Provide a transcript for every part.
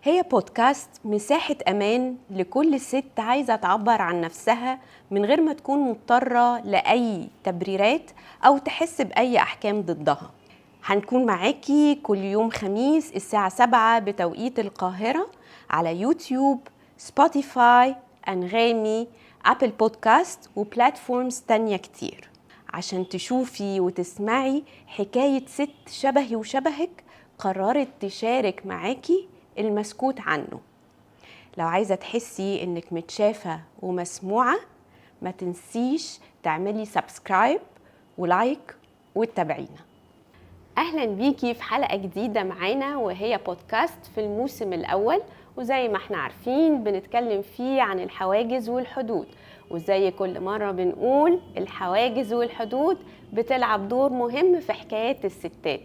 هي بودكاست مساحة أمان لكل ست عايزة تعبر عن نفسها من غير ما تكون مضطرة لأي تبريرات أو تحس بأي أحكام ضدها. هنكون معاكي كل يوم خميس الساعة 7 بتوقيت القاهرة على يوتيوب، سبوتيفاي، أنغامي، أبل بودكاست وبلاتفورمز تانية كتير، عشان تشوفي وتسمعي حكاية ست شبهي وشبهك قررت تشارك معاكي المسكوت عنه. لو عايزة تحسي انك متشافة ومسموعة، ما تنسيش تعملي سبسكرايب ولايك وتتابعينا. اهلا بيكي في حلقة جديدة معانا، وهي بودكاست في الموسم الاول، وزي ما احنا عارفين بنتكلم فيه عن الحواجز والحدود. وزي كل مرة بنقول الحواجز والحدود بتلعب دور مهم في حكاية الستات،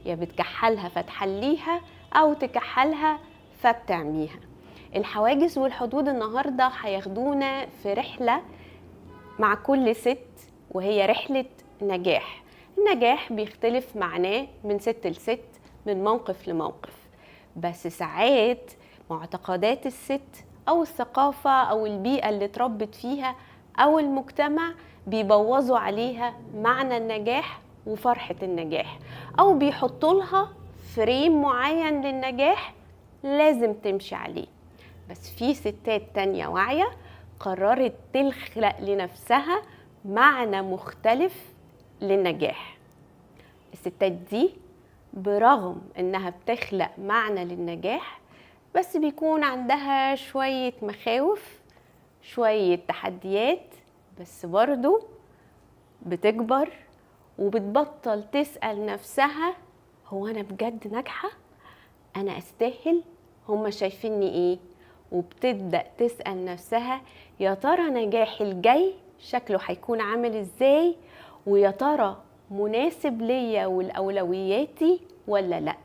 يا بتكحلها فتحليها أو تكحلها فبتعميها. الحواجز والحدود النهاردة هياخدونا في رحلة مع كل ست، وهي رحلة نجاح. النجاح بيختلف معناه من ست لست، من موقف لموقف، بس ساعات معتقدات الست أو الثقافة أو البيئة اللي اتربت فيها أو المجتمع بيبوظوا عليها معنى النجاح وفرحة النجاح، أو بيحطوا لها فريم معين للنجاح لازم تمشي عليه. بس في ستات تانية واعية قررت تخلق لنفسها معنى مختلف للنجاح. الستات دي برغم انها بتخلق معنى للنجاح، بس بيكون عندها شوية مخاوف، شوية تحديات، بس برضو بتكبر وبتبطل تسأل نفسها هو أنا بجد ناجحة؟ أنا أستاهل؟ هما شايفيني إيه؟ وبتبدأ تسأل نفسها يا ترى نجاحي الجاي شكله هيكون عامل إزاي؟ ويا ترى مناسب ليا والأولوياتي ولا لأ؟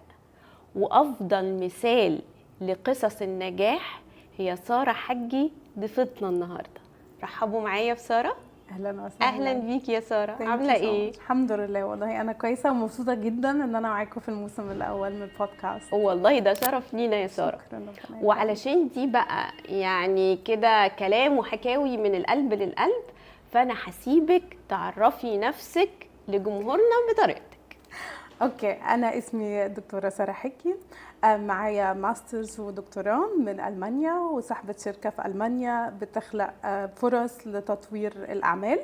وأفضل مثال لقصص النجاح هي سارة حجي ضيفتنا النهاردة. رحبوا معايا بسارة. اهلا وسهلا. اهلا بيكي يا ساره، عامله ايه؟ الحمد لله، والله انا كويسه ومبسوطه جدا ان انا معاكم في الموسم الاول من البودكاست. والله ده شرف لينا يا ساره. وعلشان دي بقى يعني كده كلام وحكاوي من القلب للقلب، فانا هسيبك تعرفي نفسك لجمهورنا بطريقتك. اوكي، انا اسمي دكتوره ساره حجي، معايا ماسترز ودكتوراه من المانيا، وصاحبه شركه في المانيا بتخلق فرص لتطوير الاعمال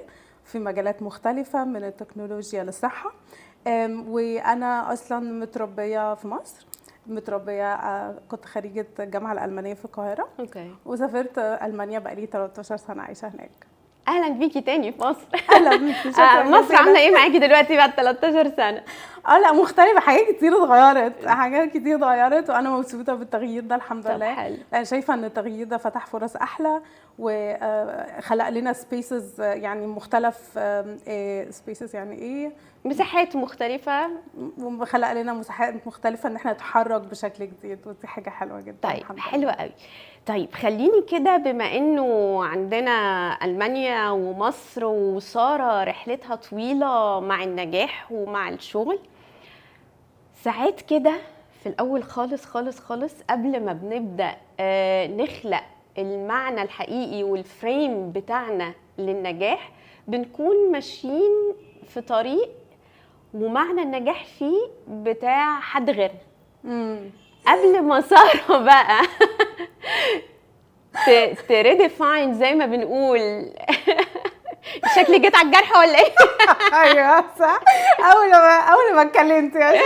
في مجالات مختلفه من التكنولوجيا للصحه. وانا اصلا متربيه في مصر، كنت خريجه الجامعه الالمانيه في القاهره. وسافرت المانيا بقالي 13 سنه عايشه هناك. اهلا بيكي تاني في مصر. اهلا بيكي. مصر عامله ايه معاكي دلوقتي بعد 13 سنه؟ لا مختلفه، حاجات كتير اتغيرت، وانا مبسوطه بالتغيير ده الحمد لله. انا شايفه ان التغيير ده فتح فرص احلى وخلق لنا سبيسز يعني مختلف. سبيسز يعني ايه؟ مساحات مختلفه، وخلق لنا مساحات مختلفه ان احنا نتحرك بشكل جديد، ودي حاجه حلوه جدا. طيب حلوه قوي. طيب خليني كده، بما انه عندنا ألمانيا ومصر وسارة رحلتها طويلة مع النجاح ومع الشغل، ساعات كده في الأول خالص خالص خالص قبل ما بنبدأ نخلق المعنى الحقيقي والفريم بتاعنا للنجاح، بنكون ماشيين في طريق ومعنى النجاح فيه بتاع حد غيرنا. قبل ما سارة بقى تريديفاين زي ما بنقول شكلي جيت على الجرح ولا ايه؟ ايوه صح. اول ما اتكلمت يعني.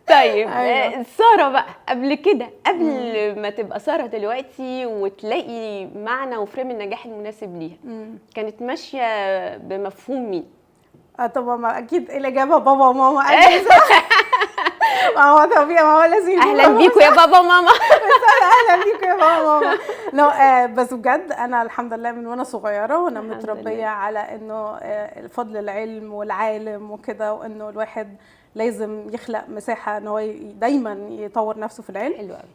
طيب أيوة. سارة بقى قبل كده، قبل ما تبقى سارة دلوقتي وتلاقي معنى وفريم النجاح المناسب ليها، كانت ماشية بمفهوم مين؟ طبعا اكيد الاجابه بابا وماما. ما هو طبيعي، ما هو لازم. اهلا بيكم يا بابا وماما. اهلا بيكم يا بابا وماما. بس بجد انا الحمد لله من وانا صغيره وانا متربيه على انه الفضل العلم والعالم وكده، وانه الواحد لازم يخلق مساحه ان هو دايما يطور نفسه في العلم. حلو قوي.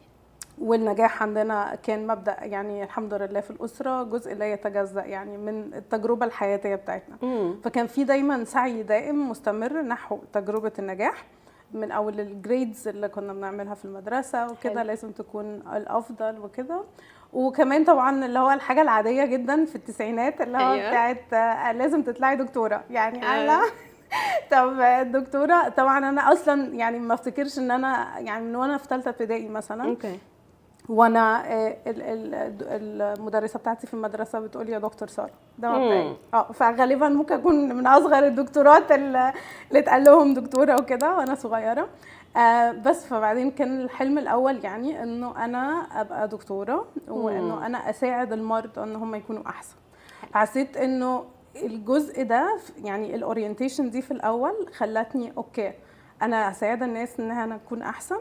والنجاح عندنا كان مبدأ يعني الحمد لله في الأسرة جزء لا يتجزأ يعني من التجربة الحياتية بتاعتنا. فكان في دايما سعي دائم مستمر نحو تجربة النجاح. من اول الجريدز اللي كنا بنعملها في المدرسه وكده حلو. لازم تكون الافضل وكده. وكمان طبعا اللي هو الحاجه العاديه جدا في التسعينات اللي هو أيوة. بتاعت لازم تطلعي دكتوره، يعني انا آه. طب الدكتوره طبعا انا اصلا يعني ما افتكرش ان انا يعني من وانا في ثالثه ابتدائي مثلا اوكي. وانا المدرسه بتاعتي في المدرسه بتقول يا دكتور ساره، ده مبدئيا فغالبا ممكن اكون من اصغر الدكتورات اللي اتقال لهم دكتوره وكده وانا صغيره. بس فبعدين كان الحلم الاول يعني انه انا ابقى دكتوره وانه انا اساعد المرضى ان هم يكونوا احسن. حسيت انه الجزء ده يعني الاورينتيشن دي في الاول خلتني اوكي انا اساعد الناس انها تكون احسن،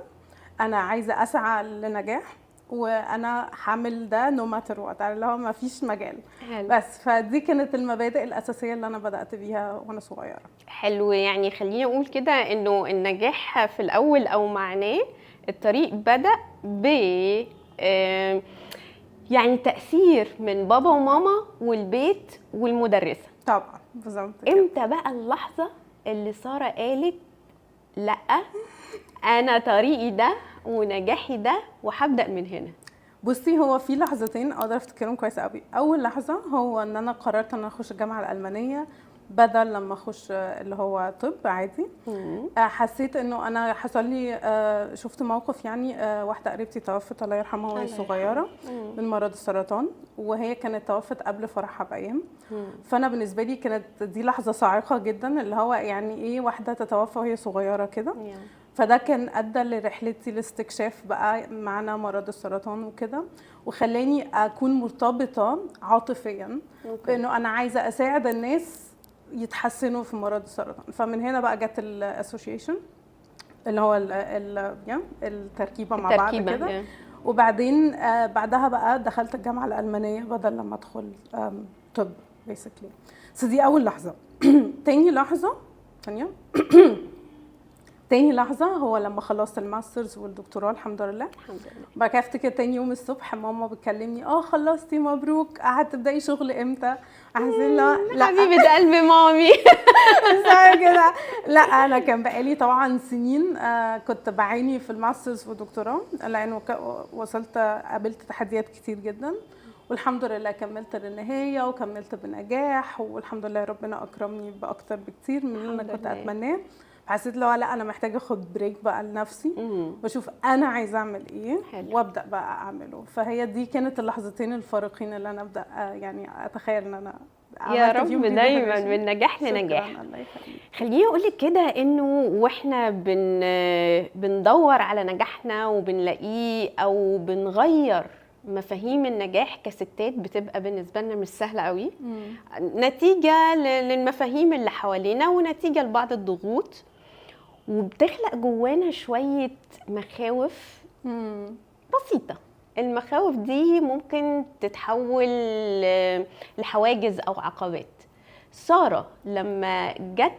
انا عايزه اسعى لنجاح وانا هعمل ده نو ماتر وات، اللي هو ما فيش مجال. حلو. بس فدي كانت المبادئ الاساسيه اللي انا بدات بيها وانا صغيره. حلو، يعني خليني اقول كده انه النجاح في الاول او معناه الطريق بدأ ب يعني تأثير من بابا وماما والبيت والمدرسة. طبعا بالظبط كده. امتى بقى اللحظة اللي سارة قالت لأ انا طريقي ده ونجاحي ده وهبدأ من هنا؟ بصي هو في لحظتين اقدر افتكرهم كويس قوي. اول لحظه هو ان انا قررت ان انا اخش الجامعه الالمانيه بدل لما اخش اللي هو طب عادي. حسيت انه انا حصل لي شفت موقف يعني واحده قريبتي توفت الله يرحمها وهي صغيره من مرض السرطان، وهي كانت توفت قبل فرحها بايام. فانا بالنسبه لي كانت دي لحظه صاعقه جدا، اللي هو يعني ايه واحده تتوفى وهي صغيره كده. فده كان ادى لرحلتي لاستكشاف بقى معنى مرض السرطان وكده، وخلاني اكون مرتبطه عاطفيا بانه انا عايزه اساعد الناس يتحسنوا في مرض السرطان. فمن هنا بقى جت الاسوشيشن اللي هو التركيبه مع بعض كده. وبعدين بعدها بقى دخلت الجامعه الالمانيه بدل لما ادخل طب بيسكلي. دي اول لحظه. تاني لحظه تاني لحظة هو لما خلصت الماسترز والدكتوراه الحمد لله. بعد كده افتكر تاني يوم الصبح ماما بتكلمني خلصتي مبروك، هتبدأي شغل امتى؟ حسيت لا حبيبة قلبي مامي كده. لا انا كان بقالي طبعا سنين كنت بعاني في الماسترز والدكتوراه لانه وصلت قابلت تحديات كتير جدا، والحمد لله كملت للنهاية وكملت بنجاح، والحمد لله ربنا أكرمني بأكتر بكتير من اللي أنا كنت أتمناه. حسيت لا انا محتاجه اخد بريك بقى لنفسي واشوف انا عايزه اعمل ايه وابدا بقى اعمله. فهي دي كانت اللحظتين الفارقين اللي انا ابدا يعني اتخيل ان انا يا رب دايما من نجاح لنجاح. خليني اقول لك كده انه واحنا بندور على نجاحنا وبنلاقيه او بنغير مفاهيم النجاح كستات بتبقى بالنسبه لنا مش سهله قوي، نتيجه للمفاهيم اللي حوالينا ونتيجه لبعض الضغوط، وبتخلق جوانا شويه مخاوف بسيطه. المخاوف دي ممكن تتحول لحواجز او عقبات. سارة لما جت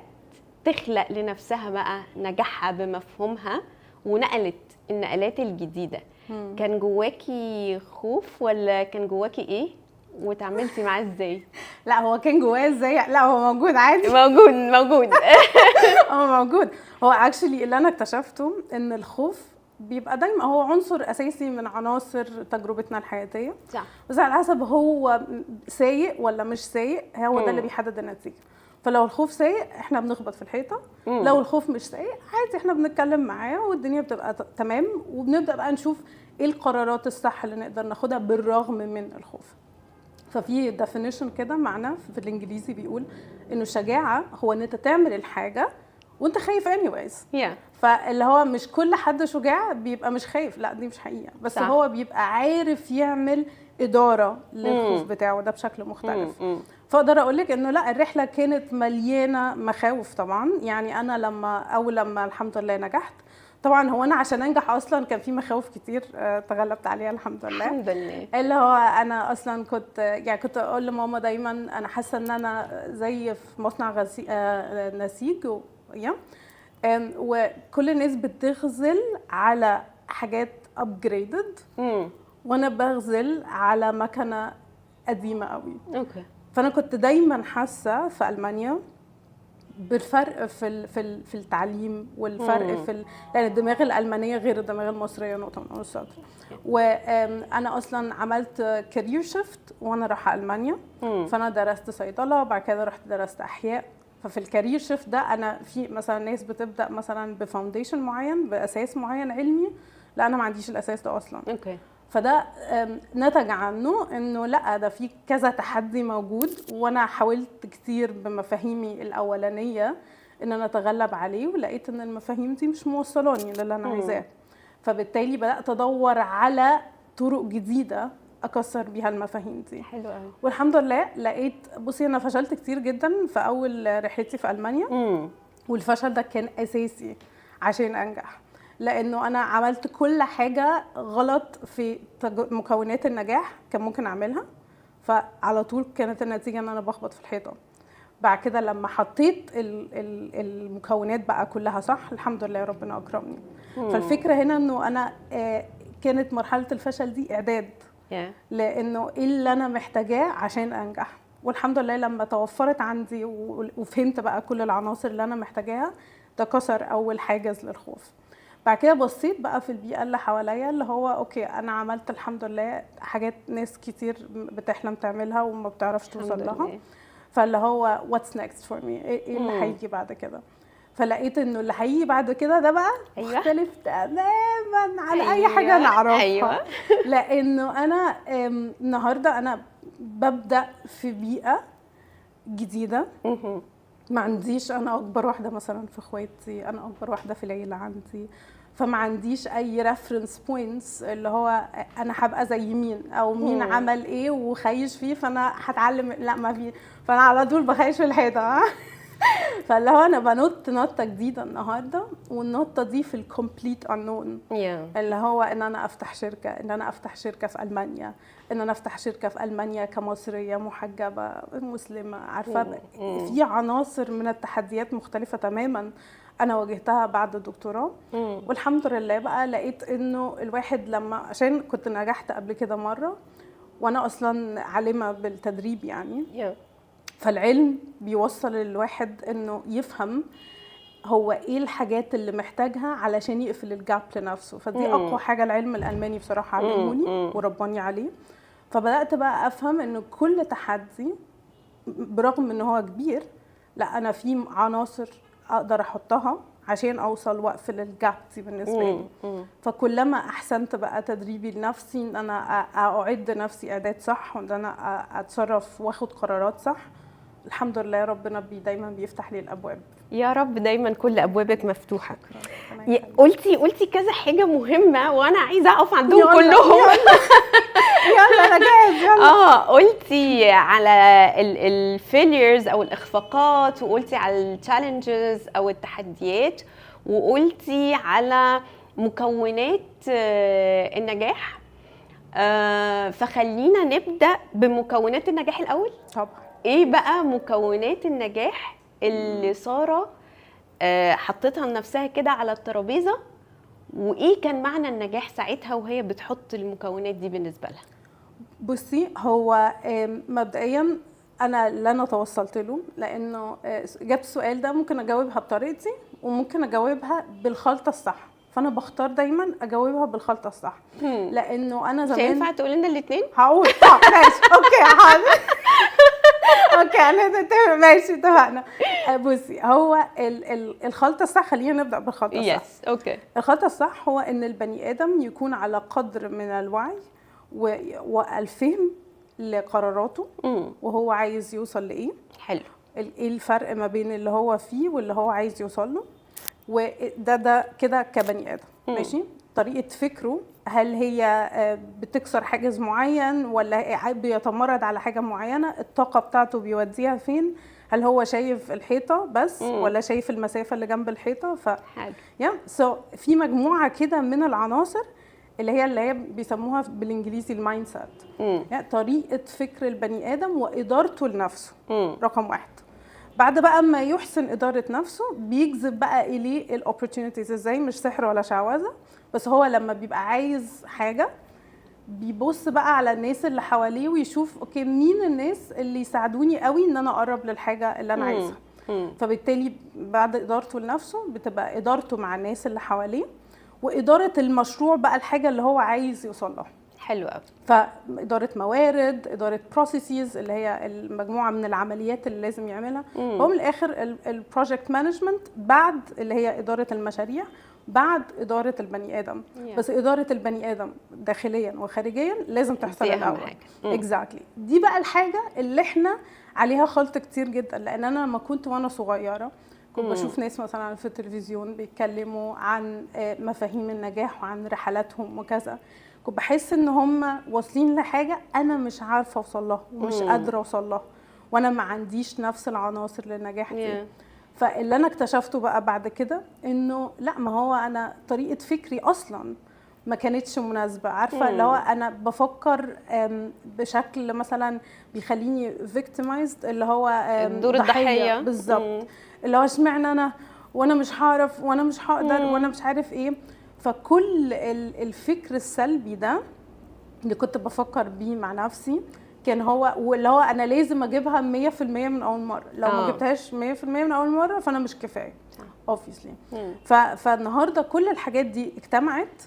تخلق لنفسها بقى نجاحها بمفهومها ونقلت النقلات الجديدة، كان جواكي خوف ولا كان جواكي ايه وتعاملتي معاه ازاي؟ لا هو كان جوايا ازاي؟ لا هو موجود عادي. موجود هو موجود. هو اكشلي اللي انا اكتشفته ان الخوف بيبقى دايما هو عنصر اساسي من عناصر تجربتنا الحياتيه، صح. بس على حسب هو سيء ولا مش سيء هو ده اللي بيحدد النتيجه. فلو الخوف سيء احنا بنخبط في الحيطه، لو الخوف مش سيء عادي احنا بنتكلم معاه والدنيا بتبقى تمام، وبنبدا بقى نشوف ايه القرارات الصح اللي نقدر ناخدها بالرغم من الخوف. ففي ديفينيشن كده معنى في الانجليزي بيقول انه الشجاعه هو ان انت تعمل الحاجه وانت خايف anyways. فاللي هو مش كل حد شجاع بيبقى مش خايف، لا دي مش حقيقه، بس صح. هو بيبقى عارف يعمل اداره للخوف بتاعه ده بشكل مختلف. فاقدر اقول لك انه لا الرحله كانت مليانه مخاوف طبعا. يعني انا لما الحمد لله نجحت، طبعا هو انا عشان انجح اصلا كان في مخاوف كتير تغلبت عليها الحمد لله. الحمد لله. اللي هو انا اصلا كنت اقول لماما دايما انا حاسه ان انا زي في مصنع نسيج وكل الناس بتغزل على حاجات ابجريدد وانا بغزل على مكنه قديمه قوي. اوكي. فانا كنت دايما حاسه في المانيا بالفرق في التعليم، والفرق لان الدماغ الالمانيه غير الدماغ المصريه نقطه من السطر. وانا اصلا عملت كارير شيفت وانا رايحه المانيا. فانا درست صيدله، وبعد كده رحت درست احياء. ففي الكارير شيفت ده انا في مثلا ناس بتبدا مثلا بفاونديشن معين، باساس معين علمي، لا انا ما عنديش الاساس ده اصلا. اوكي. فده نتج عنه انه لا، ده في كذا تحدي موجود، وانا حاولت كتير بمفاهيمي الاولانيه ان انا اتغلب عليه، ولقيت ان المفاهيم دي مش موصلاني للي انا عايزاه. فبالتالي بدات ادور على طرق جديده اكسر بيها المفاهيم دي. حلو قوي. والحمد لله لقيت. بصي انا فشلت كتير جدا في اول رحلتي في المانيا. والفشل ده كان اساسي عشان انجح، لانه انا عملت كل حاجه غلط في مكونات النجاح كان ممكن اعملها، فعلى طول كانت النتيجه ان انا بخبط في الحيطه. بعد كده لما حطيت المكونات بقى كلها صح، الحمد لله ربنا اكرمني. فالفكره هنا انه انا كانت مرحله الفشل دي اعداد لانه ايه اللي انا محتاجاه عشان انجح. والحمد لله لما توفرت عندي وفهمت بقى كل العناصر اللي انا محتاجاها، ده كسر اول حاجز للخوف. بعد كده بصيت بقى في البيئه اللي حواليا، اللي هو اوكي انا عملت الحمد لله حاجات ناس كتير بتحلم تعملها وما بتعرفش توصل لها. فاللي هو واتس نيكست فور مي، ايه اللي هيجي بعد كده. فلقيت انه اللي هيجي بعد كده ده بقى مختلف تماما عن اي حاجه نعرفها. لانه انا النهارده انا ببدا في بيئه جديده. ما عنديش، انا اكبر واحده مثلا في اخواتي، انا اكبر واحده في العيله عندي، فما عنديش اي ريفرنس بوينتس اللي هو انا هبقى زي مين او مين عمل ايه وخايش فيه فانا هتعلم. لا ما في، فانا على طول بخايش في الحيطه. فاللي هو انا بنط نطه جديده النهارده، والنطه دي في الكومبليت انون. اللي هو ان انا افتح شركه، ان انا افتح شركه في المانيا، ان انا افتح شركه في المانيا كمصريه محجبه مسلمه. عارفه في عناصر من التحديات مختلفه تماما انا واجهتها بعد الدكتوراه. والحمد لله بقى لقيت انه الواحد لما، عشان كنت نجحت قبل كده مره وانا اصلا عالمه بالتدريب يعني. فالعلم بيوصل للواحد انه يفهم هو ايه الحاجات اللي محتاجها علشان يقفل الجاب لنفسه. فدي اقوى حاجه العلم الالماني بصراحه علموني ورباني عليه. فبدات بقى افهم انه كل تحدي برغم ان هو كبير، لا انا في عناصر اقدر احطها عشان اوصل واقفل الجاب دي بالنسبه لي. فكلما احسنت بقى تدريبي لنفسي ان انا اعد نفسي اعداد صح، وان انا اتصرف واخد قرارات صح، الحمد لله ربنا دايما بيفتح لي الابواب. يا رب دايما كل ابوابك مفتوحه. قلتي كذا حاجه مهمه وانا عايزه اقف عندهم كلهم. يلا انا جاهز. يلا. قلتي على الفيليرز او الاخفاقات، وقلتي على التشالنجز او التحديات، وقلتي على مكونات النجاح. فخلينا نبدا بمكونات النجاح الاول. طبعا. ايه بقى مكونات النجاح اللي سارة حطتها لنفسها كده على الترابيزه، وايه كان معنى النجاح ساعتها وهي بتحط المكونات دي بالنسبه لها؟ بصي، هو مبدئيا انا اللي انا توصلت له، لانه جبت السؤال ده ممكن اجاوبها بطريقتي وممكن اجاوبها بالخلطه الصح، فانا بختار دايما اجاوبها بالخلطه الصح. لانه انا زمان ينفع تقول لنا الاثنين؟ هقول ماشي اوكي حاضر. اوكي انا نتفق، ماشي اتفقنا. بصي، هو الخلطه الصح، خلينا نبدا بالخلطه الصح. اوكي. الخلطه الصح هو ان البني ادم يكون على قدر من الوعي والفهم لقراراته، وهو عايز يوصل لايه. حلو. ايه الفرق ما بين اللي هو فيه واللي هو عايز يوصل له، وده كده كبني ادم. ماشي. طريقه فكره، هل هي بتكسر حاجز معين ولا بيتمرد على حاجه معينه، الطاقه بتاعته بيوديها فين، هل هو شايف الحيطه بس ولا شايف المسافه اللي جنب الحيطه. في مجموعه كده من العناصر اللي هي بيسموها بالانجليزي المايند سيت، يعني طريقه فكر البني ادم وادارته لنفسه. رقم واحد. بعد بقى ما يحسن اداره نفسه بيجذب بقى اليه الاوبورتيونيتيز. ازاي؟ مش سحر ولا شعوذه، بس هو لما بيبقى عايز حاجه بيبص بقى على الناس اللي حواليه ويشوف اوكي مين الناس اللي يساعدوني قوي ان انا اقرب للحاجه اللي انا عايزها. فبالتالي بعد ادارته لنفسه بتبقى ادارته مع الناس اللي حواليه، واداره المشروع بقى الحاجه اللي هو عايز يوصل لها. حلو قوي. فاداره موارد، اداره بروسيسز اللي هي المجموعه من العمليات اللي لازم يعملها. هو من الاخر البروجكت مانجمنت بعد اللي هي اداره المشاريع، بعد اداره البني ادم. بس اداره البني ادم داخليا وخارجيا لازم تحصل الاول. اكزاكتلي. دي بقى الحاجه اللي احنا عليها خلط كتير جدا، لان انا لما كنت وانا صغيره كنت بشوف ناس مثلا في التلفزيون بيتكلموا عن مفاهيم النجاح وعن رحلاتهم وكذا، كنت بحس ان هم واصلين لحاجه انا مش عارفه اوصل لها ومش قادره اوصل لها، وانا ما عنديش نفس العناصر للنجاح دي. فاللي انا اكتشفته بقى بعد كده انه لا، ما هو انا طريقه فكري اصلا ما كانتش مناسبه. عارفه اللي هو انا بفكر بشكل مثلا بيخليني victimized، اللي هو دور الضحيه بالظبط، اللي هو اشمعنى انا وانا مش هعرف وانا مش هقدر وانا مش عارف ايه. فكل الفكر السلبي ده اللي كنت بفكر بيه مع نفسي كان هو، واللي هو انا لازم اجيبها 100% من اول مره، لو ما جبتهاش 100% من اول مره فانا مش كفايه obviously. فالنهارده كل الحاجات دي اجتمعت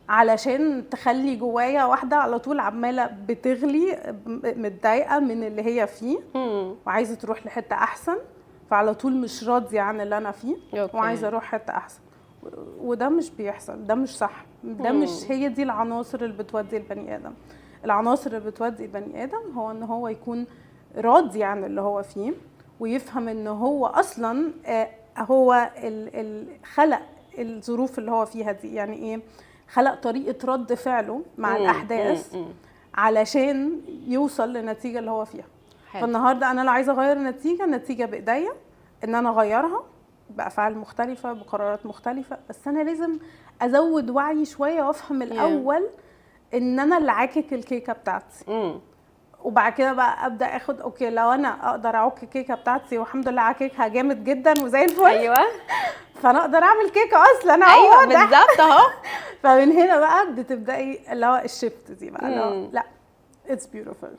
علشان تخلي جوايا واحده على طول عماله بتغلي، متضايقه من اللي هي فيه وعايزه تروح لحته احسن، فعلى طول مش راضيه عن اللي انا فيه وعايزه اروح حته احسن. وده مش بيحصل، ده مش صح، ده مش هي دي العناصر اللي بتودي البني ادم. العناصر اللي بتودي البني ادم هو ان هو يكون راضي عن اللي هو فيه، ويفهم ان هو اصلا هو خلق الظروف اللي هو فيها دي. يعني ايه؟ خلق طريقه رد فعله مع الاحداث علشان يوصل للنتيجه اللي هو فيها. فالنهارده انا لو عايزه اغير النتيجه بايديا ان انا اغيرها بافعال مختلفه، بقرارات مختلفه، بس انا لازم ازود وعي شويه وافهم الاول ان انا اللي عاكك الكيكه بتاعتي. وبعد كده بقى ابدا اخد اوكي، لو انا اقدر اعك الكيكه بتاعتي والحمد لله عاككها جامد جدا وزي الفل، ايوه، فانا اقدر اعمل كيكه اصلا. ايوه بالظبط اهو. فمن هنا بقى بتبداي اللي هو الشيفت دي بقى، اللي هو لا اتس بيوتيفول.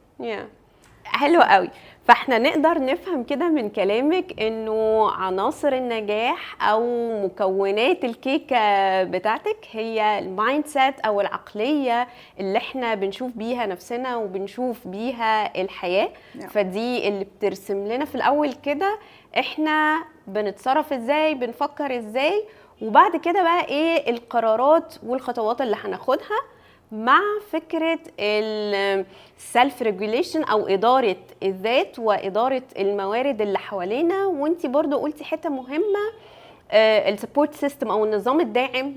حلو قوي. فاحنا نقدر نفهم كده من كلامك انه عناصر النجاح او مكونات الكيكه بتاعتك هي المايند سيت او العقليه اللي احنا بنشوف بيها نفسنا وبنشوف بيها الحياه. فدي اللي بترسم لنا في الاول كده احنا بنتصرف ازاي، بنفكر ازاي، وبعد كده بقى ايه القرارات والخطوات اللي هناخدها مع فكرة السلف ريجوليشن أو إدارة الذات وإدارة الموارد اللي حوالينا. وانتي برضو قلتي حتة مهمة، السبورت سيستم أو النظام الداعم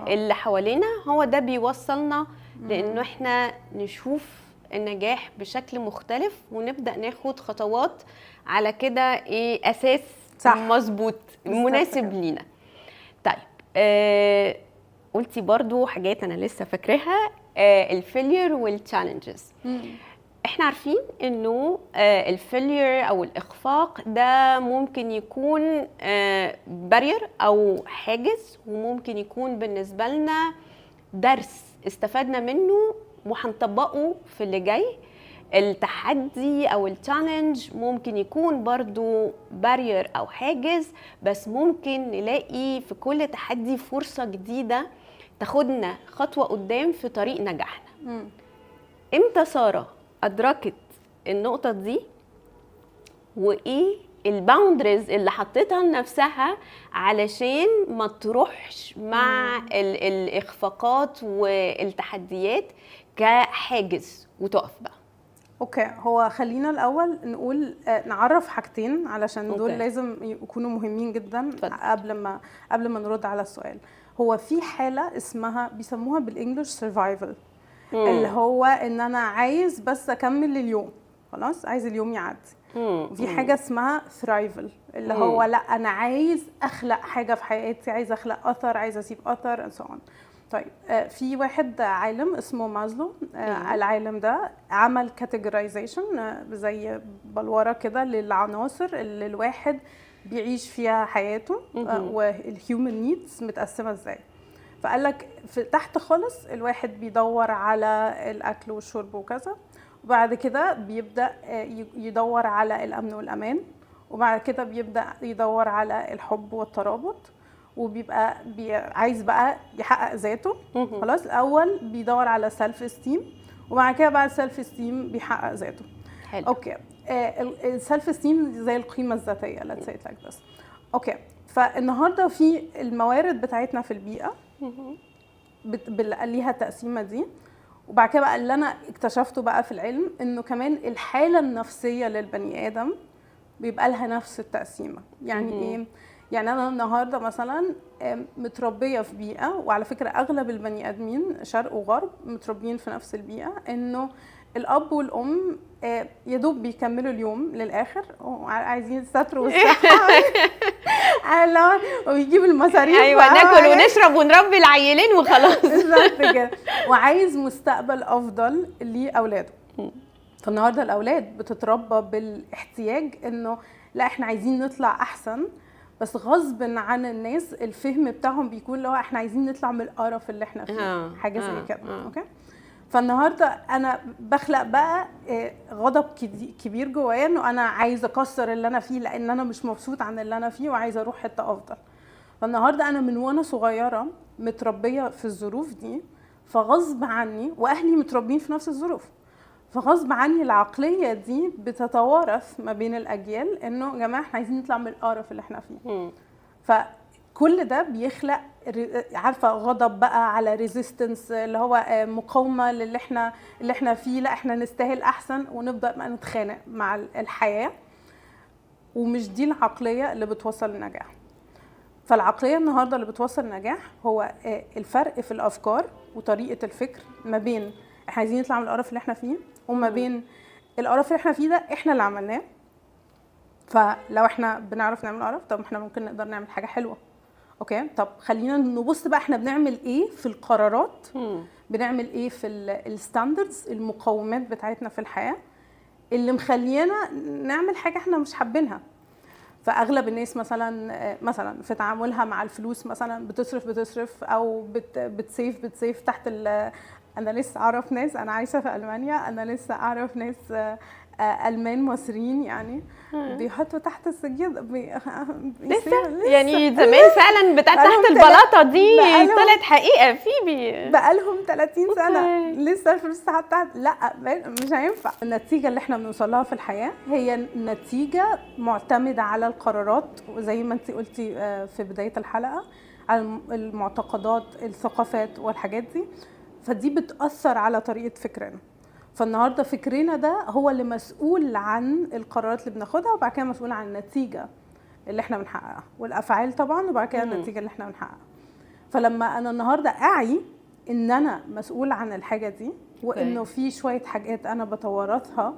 اللي حوالينا هو ده بيوصلنا لأنه احنا نشوف النجاح بشكل مختلف ونبدأ ناخد خطوات على كده ايه أساس مظبوط مناسب لينا. طيب قلتي برضو حاجات أنا لسه فاكراها، الفيلير والتشالنجز. احنا عارفين انه الفيلير او الاخفاق ده ممكن يكون بارير او حاجز، وممكن يكون بالنسبة لنا درس استفدنا منه وهنطبقه في اللي جاي. التحدي او التشالنج ممكن يكون برضو بارير او حاجز، بس ممكن نلاقي في كل تحدي فرصة جديدة تاخدنا خطوة قدام في طريق نجاحنا. امتى سارة أدركت النقطة دي، وإيه الباوندريز اللي حطيتها لنفسها علشان ما تروحش مع الإخفاقات والتحديات كحاجز وتقف بقى؟ اوكي، هو خلينا الاول نقول نعرف حاجتين علشان دول لازم يكونوا مهمين جدا قبل ما نرد على السؤال. هو في حالة اسمها بيسموها بالانجلش سرفايفل، اللي هو ان انا عايز بس اكمل اليوم، خلاص عايز اليوم يعدي. وفي حاجة اسمها ثرايفل، اللي هو لا انا عايز اخلق حاجة في حياتي، عايز اخلق اثر، عايز اسيب اثر and so on. طيب في واحد عالم اسمه مازلو، العالم ده عمل كاتيجورايزيشن زي بلورة كده للعناصر اللي الواحد بيعيش فيها حياته، والهيومن نيدز متقسمة ازاي. فقال لك تحت خالص الواحد بيدور على الاكل والشرب وكذا، وبعد كده بيبدأ يدور على الامن والامان، وبعد كده بيبدأ يدور على الحب والترابط، وبيبقى عايز بقى يحقق ذاته. خلاص الأول بيدور على سيلف استيم، وبعد كده بعد سيلف استيم بيحقق ذاته. حلو. اوكي، السيلف استيم زي القيمة الذاتية، let's say it like this. اوكي، فالنهارده في الموارد بتاعتنا في البيئة ليها التقسيمة دي. وبعد كده بقى اللي انا اكتشفته بقى في العلم انه كمان الحالة النفسية للبني آدم بيبقى لها نفس التقسيمة. يعني ايه؟ يعني انا النهارده مثلا متربيه في بيئه، وعلى فكره اغلب البني ادمين شرق وغرب متربيين في نفس البيئه، انه الاب والام يا دوب بيكملوا اليوم للاخر وعايزين الستر والصحه ويجيب المصاريف. ايوه، ناكل ونشرب ونربي العيلين وخلاص. بالظبط كده. وعايز مستقبل افضل لاولاده. فالنهارده الاولاد بتتربى بالاحتياج انه لا احنا عايزين نطلع احسن، بس غصب عن الناس الفهم بتاعهم بيكون لو احنا عايزين نطلع من القرف اللي احنا فيه. حاجه زي كده. اوكي، فالنهارده انا بخلق بقى غضب كبير جوايا انه انا عايزه اكسر اللي انا فيه لان انا مش مبسوط عن اللي انا فيه وعايزه اروح حته افضل. فالنهارده انا من وانا صغيره متربيه في الظروف دي، فغصب عني واهلي متربيين في نفس الظروف، فغصب عني العقليه دي بتتوارث ما بين الاجيال، انه يا جماعه احنا عايزين نطلع من القرف اللي احنا فيه. فكل ده بيخلق عارفه غضب بقى على ريزيستنس، اللي هو مقاومه اللي احنا فيه، لا احنا نستاهل احسن، ونبدا بقى نتخانق مع الحياه. ومش دي العقليه اللي بتوصل للنجاح. فالعقليه النهارده اللي بتوصل للنجاح هو الفرق في الافكار وطريقه الفكر ما بين احنا عايزين نطلع من القرف اللي احنا فيه، وما بين القرف اللي احنا فيه ده احنا اللي عملناه. فلو احنا بنعرف نعمل قرف، طب احنا ممكن نقدر نعمل حاجه حلوه. اوكي، طب خلينا نبص بقى احنا بنعمل ايه في القرارات، بنعمل ايه في الستاندردز، المقومات بتاعتنا في الحياه اللي مخلينا نعمل حاجه احنا مش حابينها. فاغلب الناس مثلا في تعاملها مع الفلوس مثلا بتصرف او بتسيف تحت انا لسه اعرف ناس، انا عايشه في المانيا، انا لسه اعرف ناس المان مصريين يعني بيحطوا تحت السجاده لسه يعني زمان فعلا بتاع تحت البلاطه دي طلعت حقيقه بقالهم 30 سنه لسه الفلوس تحت. لا مش هينفع. النتيجه اللي احنا بنوصلها في الحياه هي نتيجه معتمده على القرارات، وزي ما انت قلتي في بدايه الحلقه على المعتقدات، الثقافات والحاجات دي. فدي بتاثر على طريقه فكرنا. فالنهارده فكرنا ده هو اللي مسؤول عن القرارات اللي بناخدها، وبعد كده مسؤول عن النتيجه اللي احنا بنحققها، والافعال طبعا، وبعد كده النتيجه اللي احنا بنحققها. فلما انا النهارده اعي ان انا مسؤول عن الحاجه دي، وانه في شويه حاجات انا بتوارثها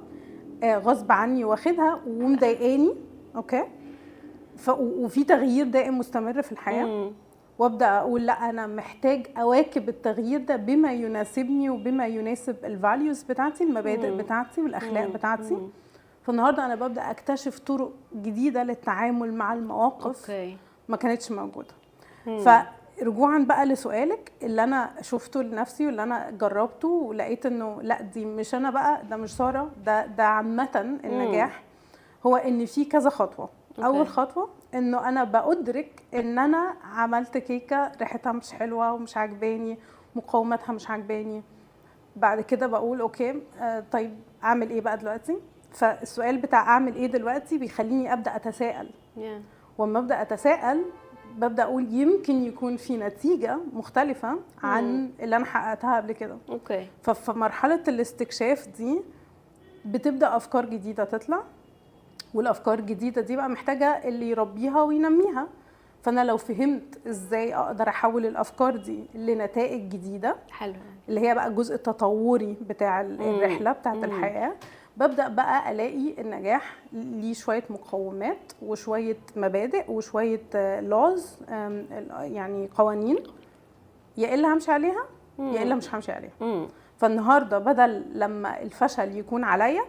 غصب عني واخدها ومضايقاني، اوكي، وفي تغيير دائم مستمر في الحياه، وابدا اقول لا انا محتاج اواكب التغيير ده بما يناسبني وبما يناسب الفاليوز بتاعتي، المبادئ بتاعتي والاخلاق بتاعتي. فالنهارده انا ببدا اكتشف طرق جديده للتعامل مع المواقف ما كانتش موجوده. فرجوعا بقى لسؤالك، اللي انا شفته لنفسي واللي انا جربته ولقيت انه لا دي مش انا بقى، ده مش ساره، ده عامه النجاح هو ان في كذا خطوه. اول خطوه انه انا بادرك ان انا عملت كيكه ريحتها مش حلوه ومش عاجباني، مقاومتها مش عاجباني. بعد كده بقول اوكي طيب اعمل ايه بقى دلوقتي؟ فالسؤال بتاع اعمل ايه دلوقتي بيخليني ابدا اتساءل. وما ابدا اتساءل ببدا اقول يمكن يكون في نتيجه مختلفه عن اللي انا حققتها قبل كده. ففي مرحله الاستكشاف دي بتبدا افكار جديده تطلع، والافكار الجديده دي بقى محتاجه اللي يربيها وينميها. فانا لو فهمت ازاي اقدر احول الافكار دي لنتائج جديده، حلو، اللي هي بقى الجزء التطوري بتاع الرحله بتاعت الحياه، ببدا بقى الاقي النجاح ليه شويه مقومات وشويه مبادئ وشويه لوز، يعني قوانين، يا الا همشي عليها يا الا مش همشي عليها. فالنهارده بدل لما الفشل يكون عليا،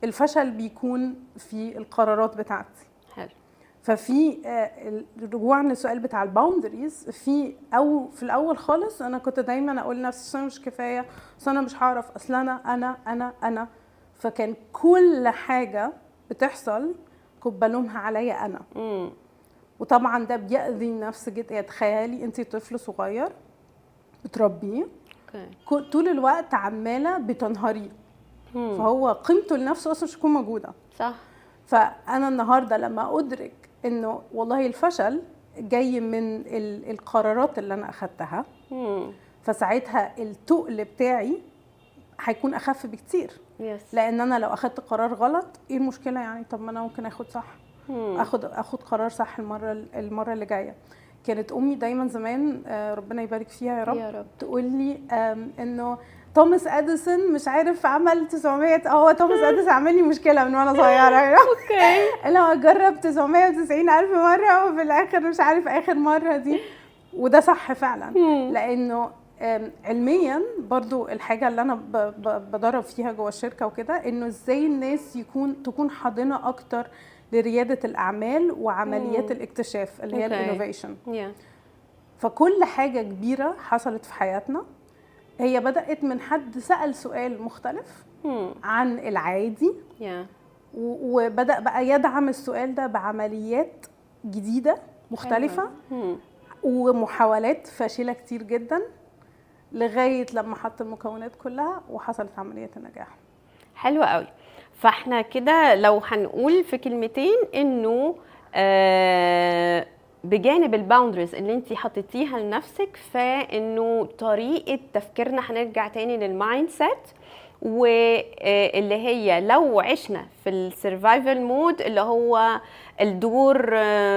الفشل بيكون في القرارات بتاعتي. حلو. ففي رجوعا للسؤال بتاع الباوندريز، في الاول خالص انا كنت دايما اقول لنفسي انا مش كفايه، اصل انا مش هعرف، اصل انا فكان كل حاجه بتحصل كنت بلومها عليا انا. وطبعا ده بيأذي النفس جدا. تخيلي انت طفل صغير بتربيه طول الوقت عماله بتنهاريه، فهو قيمته لنفسه اصلا مش هتكون موجوده. صح. فانا النهارده لما ادرك انه والله الفشل جاي من القرارات اللي انا اخدتها، فساعتها التقل بتاعي هيكون اخف بكتير. لان انا لو اخدت قرار غلط ايه المشكله يعني؟ طب ما انا ممكن اخد صح، اخد قرار صح المره اللي جايه. كانت امي دايما زمان ربنا يبارك فيها يا رب تقول لي انه توماس اديسون مش عارف عمل 900، هو توماس اديسون عمل لي مشكله من وانا صغيره. اوكي اللي هو جرب 990,000 مره وفي الاخر مش عارف اخر مره دي. وده صح فعلا، لانه علميا برضو الحاجه اللي انا بدرب فيها جوه الشركه وكده، انه ازاي الناس تكون حاضنه اكتر لرياده الاعمال وعمليات الاكتشاف اللي هي الانوفيشن. فكل حاجه كبيره حصلت في حياتنا هي بدات من حد سال سؤال مختلف عن العادي، وبدا بقى يدعم السؤال ده بعمليات جديده مختلفه ومحاولات فاشله كتير جدا، لغايه لما حط المكونات كلها وحصلت عمليه النجاح. حلو قوي. فاحنا كده لو هنقول في كلمتين انه بجانب الباوندريز اللي انت حطيتيها لنفسك، فانه طريقه تفكيرنا هنرجع تاني للمايند سيت، واللي هي لو عشنا في السرفايفل مود اللي هو الدور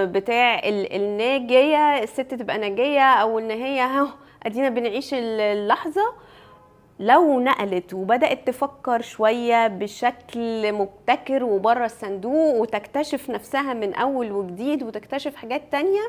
بتاع الناجيه، الست تبقى ناجيه او ان هي ادينا بنعيش اللحظه، لو نقلت وبدأت تفكر شوية بشكل مبتكر وبره الصندوق وتكتشف نفسها من أول وجديد وتكتشف حاجات تانية،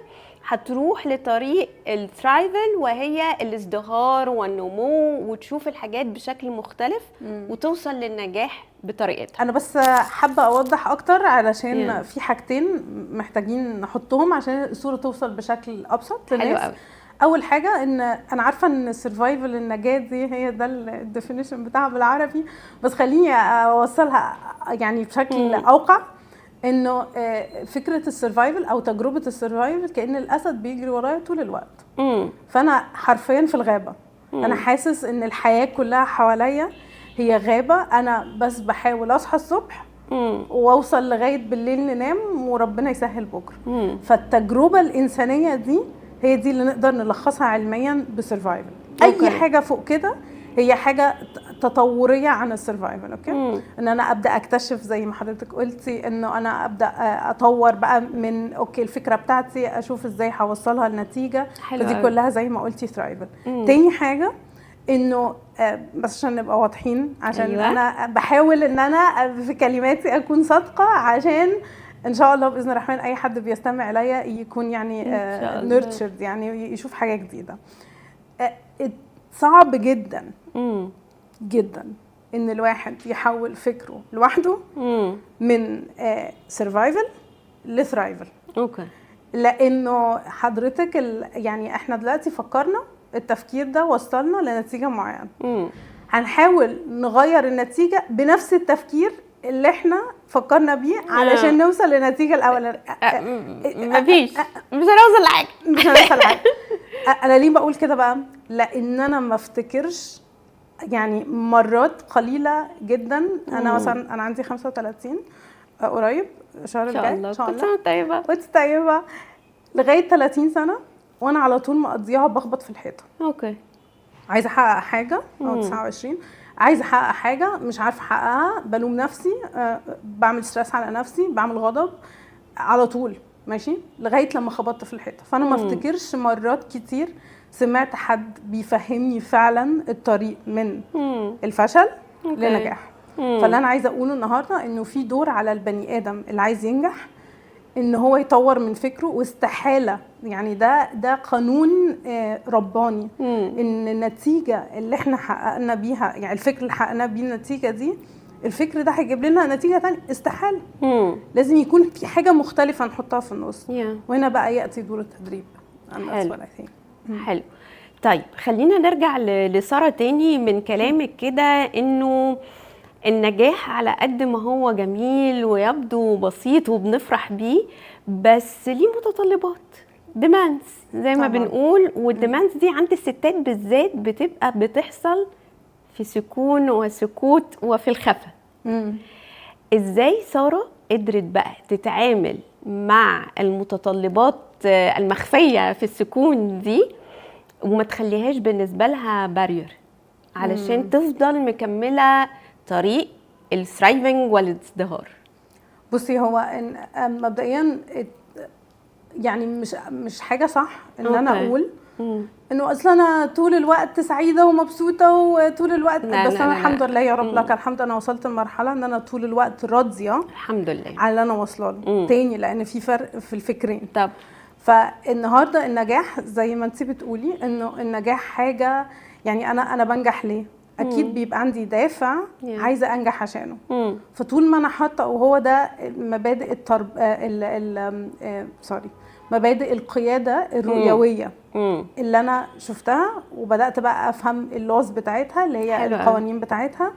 هتروح لطريق الثرايفل وهي الازدهار والنمو وتشوف الحاجات بشكل مختلف وتوصل للنجاح بطريقتها. أنا بس حابة أوضح أكتر علشان في حاجتين محتاجين نحطهم عشان الصورة توصل بشكل أبسط للناس. حلو قوي. اول حاجه ان انا عارفه ان السرفايفل النجاه دي هي ده الديفينيشن بتاعها بالعربي، بس خليني اوصلها يعني بشكل اوقع، انه فكره السرفايفل او تجربه السرفايفل كأن الاسد بيجري ورايا طول الوقت. فانا حرفيا في الغابه. انا حاسس ان الحياه كلها حواليا هي غابه، انا بس بحاول اصحى الصبح واوصل لغايه بالليل ننام وربنا يسهل بكره. فالتجربه الانسانيه دي هي دي اللي نقدر نلخصها علميا بسرفايفل. اي حاجه فوق كده هي حاجه تطوريه عن السرفايفل. اوكي ان انا ابدا اكتشف زي ما حضرتك قلتي، انه انا ابدا اطور بقى من الفكره بتاعتي، اشوف ازاي هوصلها لنتيجه. فدي كلها زي ما قلتي ثرايفل. تاني حاجه انه بس عشان نبقى واضحين، عشان انا بحاول ان انا في كلماتي اكون صادقه، عشان ان شاء الله باذن الرحمن اي حد بيستمع اليا يكون يعني نيرتشرد، يعني يشوف حاجه جديده. صعب جدا جدا ان الواحد يحول فكره لوحده من سرفايفل لثرايفل. اوكي. لانه حضرتك يعني احنا دلوقتي فكرنا، التفكير ده وصلنا لنتيجه معينه، هنحاول نغير النتيجه بنفس التفكير اللي احنا فكرنا بيه علشان نوصل للنتيجه الاولانيه. مفيش، مش هنوصل لحاجه. انا ليه بقول كده بقى؟ لان انا ما افتكرش، يعني مرات قليله جدا. انا مثلا انا عندي 35 قريب الشهر الجاي ان شاء الله. وانت طيبه. لغايه 30 سنه وانا على طول مقضيها بخبط في الحيطه. اوكي. عايزه احقق حاجه، او 29 عايزه احقق حاجه مش عارفه احققها، بلوم نفسي، بعمل ستريس على نفسي، بعمل غضب على طول ماشي لغايه لما خبطت في الحيطه. فانا ما افتكرش مرات كتير سمعت حد بيفهمني فعلا الطريق من الفشل لنجاح. فاللي انا عايزه اقوله النهارده انه في دور على البني ادم اللي عايز ينجح ان هو يطور من فكره، واستحاله يعني ده قانون رباني ان النتيجه اللي احنا حققنا بيها، يعني الفكر اللي حققنا بيه النتيجه دي، الفكر ده هيجيب لنا نتيجه ثانيه استحاله. لازم يكون في حاجه مختلفه نحطها في النص. وهنا بقى ياتي دور التدريب. حلو. طيب خلينا نرجع لسارة تاني من كلامك كده، انه النجاح على قد ما هو جميل ويبدو بسيط وبنفرح بيه، بس ليه متطلبات، ديماندز زي ما طبعاً. بنقول. والديماندز دي عند الستات بالذات بتبقى بتحصل في سكون وسكوت وفي الخفا. ازاي سارة قدرت بقى تتعامل مع المتطلبات المخفية في السكون دي وما تخليهاش بالنسبة لها بارير، علشان تفضل مكملة طريق الثرايفنج والازدهار؟ بصي، هو مبدئيا يعني مش حاجه صح ان انا اقول انه اصلا انا طول الوقت سعيده ومبسوطه وطول الوقت. لا بس لا انا لا الحمد لا. لله يا رب لك الحمد، انا وصلت لمرحله ان انا طول الوقت راضيه الحمد لله على اللي انا واصله له. تاني، لان في فرق في الفكرين. طب فالنهارده النجاح زي ما انت بتقولي انه النجاح حاجه، يعني انا بنجح ليه؟ اكيد بيبقى عندي دافع عايزه انجح عشانه. فطول ما انا حاطه، وهو ده مبادئ مبادئ القياده الرؤيويه اللي انا شفتها وبدات بقى افهم اللوز بتاعتها اللي هي القوانين بتاعتها.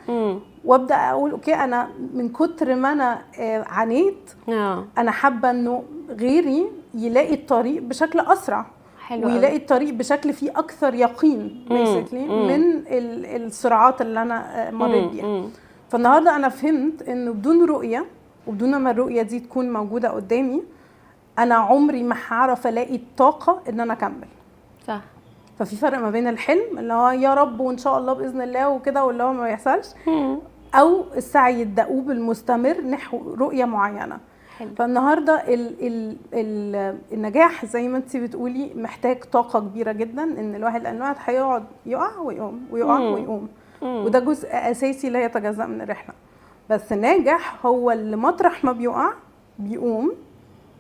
وابدا اقول اوكي، انا من كتر ما انا عانيت انا حابه انه غيري يلاقي الطريق بشكل اسرع، ويلاقي الطريق بشكل فيه اكثر يقين بيسكلي من الصراعات اللي انا مريت بيها. فالنهارده انا فهمت انه بدون رؤيه، وبدون ما الرؤيه دي تكون موجوده قدامي، انا عمري ما هعرف الاقي الطاقه ان انا اكمل. صح. ففي فرق ما بين الحلم اللي هو يا رب وان شاء الله باذن الله وكده واللي هو ما يحصلش، او السعي الدؤوب المستمر نحو رؤيه معينه. حلو. فالنهارده النجاح زي ما انت بتقولي محتاج طاقه كبيره جدا، ان الواحد هيقعد يقع ويقوم ويقع ويقوم، وده جزء اساسي لا يتجزأ من الرحله. بس الناجح هو اللي مطرح ما بيقع بيقوم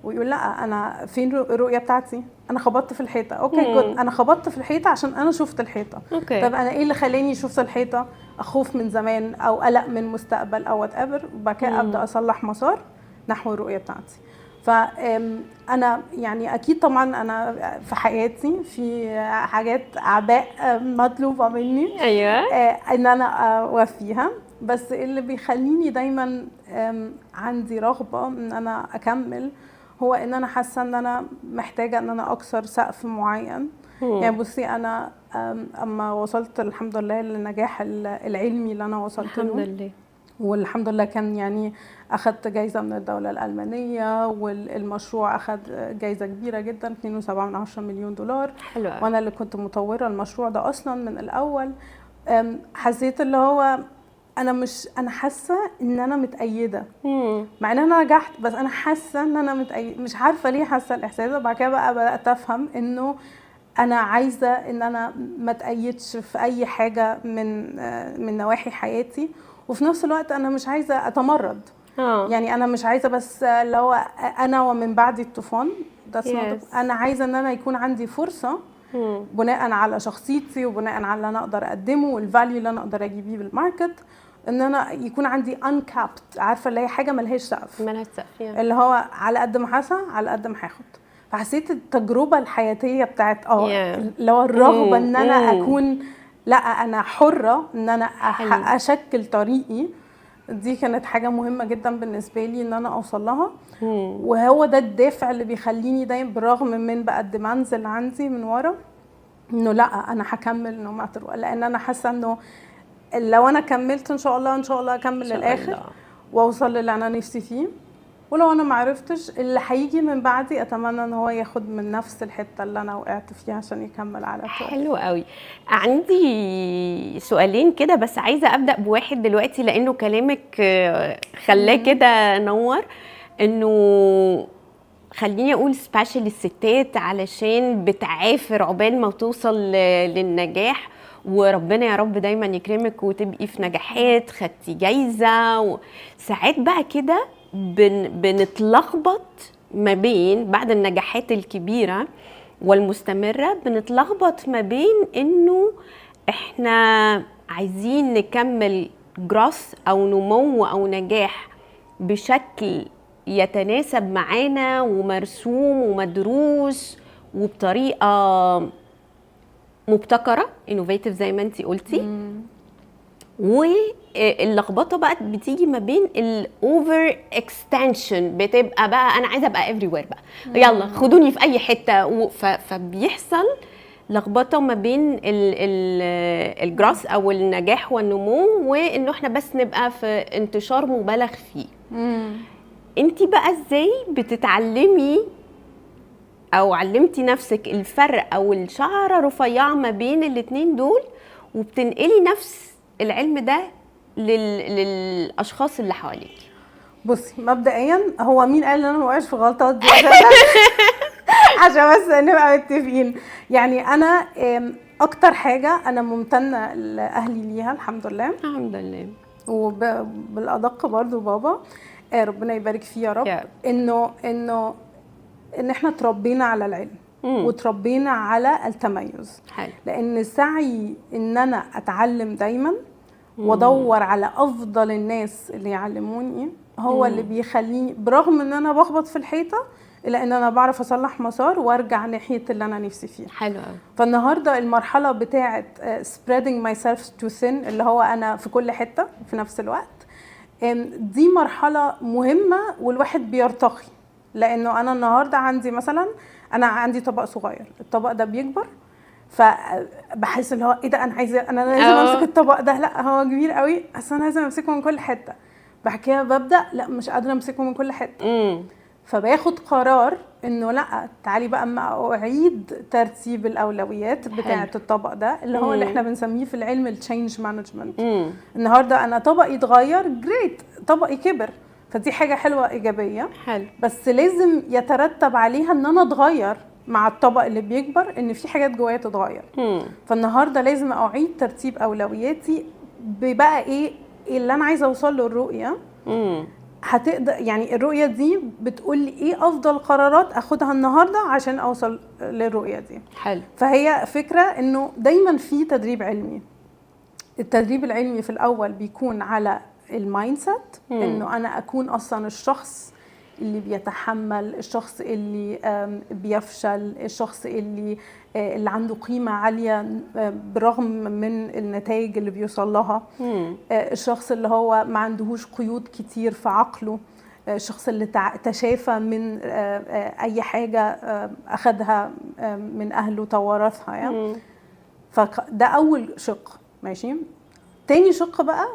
ويقول لا، انا فين الرؤيه بتاعتي؟ انا خبطت في الحيطه. اوكي جود، انا خبطت في الحيطه عشان انا شفت الحيطه. طب انا ايه اللي خلاني شفت الحيطه؟ اخوف من زمان او قلق من مستقبل او وات ايفر، وبعد كده ابدا اصلح مسار نحو الرؤيه بتاعتي. فانا يعني اكيد طبعا انا في حياتي في حاجات اعباء مطلوبه مني ان انا اوفيها، بس اللي بيخليني دايما عندي رغبه ان انا اكمل هو ان انا حاسه ان انا محتاجه ان انا اكسر سقف معين. يعني بصي، انا اما وصلت الحمد لله للنجاح العلمي اللي انا وصلت له الحمد لله، والحمد لله كان يعني اخذت جايزه من الدوله الالمانيه، والمشروع اخذ جايزه كبيره جدا 2.7 مليون دولار. حلو. وانا اللي كنت مطوره المشروع ده اصلا من الاول. حسيت اللي هو انا حاسه ان انا متأيده، مع ان انا نجحت، بس انا حاسه ان انا متأيده، مش عارفه ليه حاسه الاحساس ده. بعد كده بقى بدات افهم انه انا عايزه ان انا ما اتأيدش في اي حاجه من نواحي حياتي، وفي نفس الوقت انا مش عايزه اتمرد. يعني انا مش عايزه بس اللي هو انا ومن بعد الطوفان ده. انا عايزه ان انا يكون عندي فرصه بناء على شخصيتي وبناء على اللي انا اقدر اقدمه والفاليو اللي انا اقدر اجيبيه بالماركت، ان انا يكون عندي uncapped، عارفه اللي هي حاجه ملهاش سقف، اللي هو على قد ما هسعى على قد ما هاخد. فحسيت التجربه الحياتيه بتاعت اللي هو الرغبه ان انا اكون لا، انا حره ان انا اشكل طريقي. دي كانت حاجه مهمه جدا بالنسبه لي ان انا اوصل لها. وهو ده الدافع اللي بيخليني دايما بالرغم من بقى الديماندز اللي عندي من ورا، انه لا انا هكمل نو ماتر، لان انا حاسه انه لو انا كملت ان شاء الله اكمل للاخر واوصل للي انا نفسي فيه. ولو انا ما عرفتش، اللي هيجي من بعدي اتمنى ان هو ياخد من نفس الحته اللي انا وقعت فيها عشان يكمل على طول. حلو قوي. عندي سؤالين كده، بس عايزه ابدا بواحد دلوقتي لانه كلامك خلاه كده نور. انه خليني اقول سبيشال الستات علشان بتعافر عقبال ما توصل للنجاح، وربنا يا رب دايما يكرمك وتبقي في نجاحات، خدتي جايزه. ساعات بقى كده بنتلخبط ما بين بعد النجاحات الكبيره والمستمره، بنتلخبط ما بين انه احنا عايزين نكمل جروث او نمو او نجاح بشكل يتناسب معانا ومرسوم ومدروس وبطريقه مبتكره innovative زي ما انتي قلتي، اللخبطه بقى بتيجي ما بين الاوفر اكستنشن، بتبقى بقى انا عايزه ابقى افري وير بقى، يلا خدوني في اي حته، فبيحصل لخبطه ما بين الجراس او النجاح والنمو، وانه احنا بس نبقى في انتشار مبالغ فيه. انتي بقى ازاي بتتعلمي او علمتي نفسك الفرق او الشعره رفيعه ما بين الاتنين دول، وبتنقلي نفس العلم ده للاشخاص اللي حواليك؟ بصي، مبدئيا هو مين قال ان انا ما وقعش في غلطات دي؟ عشان بس نبقى متفقين. يعني انا اكتر حاجه انا ممتنه لاهلي ليها الحمد لله، الحمد لله، وبالادق برضو بابا، ربنا يبارك فيه يا رب، ان احنا تربينا على العلم وتربينا على التميز. حلو. لان سعي ان انا اتعلم دايما وادور على افضل الناس اللي يعلموني هو اللي بيخليني برغم ان انا بخبط في الحيطه الا ان انا بعرف اصلح مسار وارجع ناحيه اللي انا نفسي فيه. حلو قوي. فالنهارده المرحله بتاعه spreading myself too thin اللي هو انا في كل حته في نفس الوقت، دي مرحله مهمه والواحد بيرتقي. لانه انا النهارده عندي مثلا انا عندي طبق صغير، الطبق ده بيكبر فبحس اللي هو ايه ده، انا لازم امسك الطبق ده، لا هو كبير قوي بس انا لازم امسكه من كل حته. بعد كده ببدا لا مش قادره امسكه من كل حته، فباخد قرار انه لا تعالي بقى اما اعيد ترتيب الاولويات بتاعه الطبق ده اللي هو اللي احنا بنسميه في العلم التشينج مانجمنت. النهارده انا طبقي اتغير، جريت، طبقي كبر، فدي حاجه حلوه ايجابيه. حلو. بس لازم يترتب عليها ان انا اتغير مع الطبق اللي بيكبر، ان في حاجات جوايا تتغير. فالنهارده لازم اعيد ترتيب اولوياتي ببقى ايه اللي انا عايزه اوصل له. الرؤيه هتقدر يعني الرؤيه دي بتقول لي ايه افضل قرارات اخدها النهارده عشان اوصل للرؤيه دي. حلو. فهي فكره انه دايما في تدريب علمي. التدريب العلمي في الاول بيكون على المايند سيت، انه انا اكون اصلا الشخص اللي بيتحمل، الشخص اللي بيفشل، الشخص اللي عنده قيمة عالية برغم من النتائج اللي بيوصل لها، الشخص اللي هو ما عندهوش قيود كتير في عقله، الشخص اللي تشافى من أي حاجة أخدها من أهله توارثها يعني. فده أول شق. ماشي. تاني شق بقى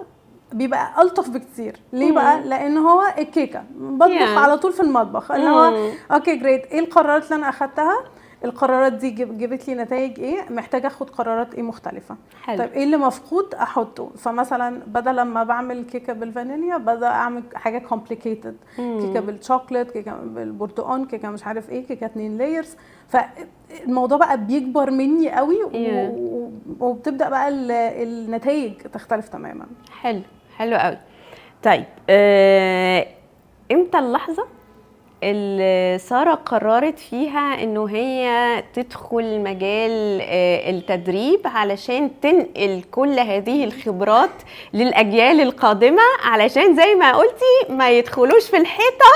بيبقى ألطف بكتير. ليه بقى؟ لأن هو الكيكة بطبخ على طول في المطبخ اللي هو اوكي جريت، ايه القرارات اللي انا اخدتها؟ القرارات دي جابت لي نتائج ايه؟ محتاجه اخد قرارات ايه مختلفه. حلو. طيب ايه اللي مفقود احطه؟ فمثلا بدل لما بعمل كيكه بالفانيليا بدا اعمل حاجه كومبليكيتد، كيكه بالشوكليت، كيكه بالبرتقال، كيكه مش عارف ايه، كيكه 2 لايرز. فالموضوع بقى بيكبر مني قوي وبتبدا بقى النتائج تختلف تماما. حلو. حلو قوي. طيب امتى اللحظه اللي سارة قررت فيها انه هي تدخل مجال التدريب علشان تنقل كل هذه الخبرات للأجيال القادمة، علشان زي ما قلتي ما يدخلوش في الحيطة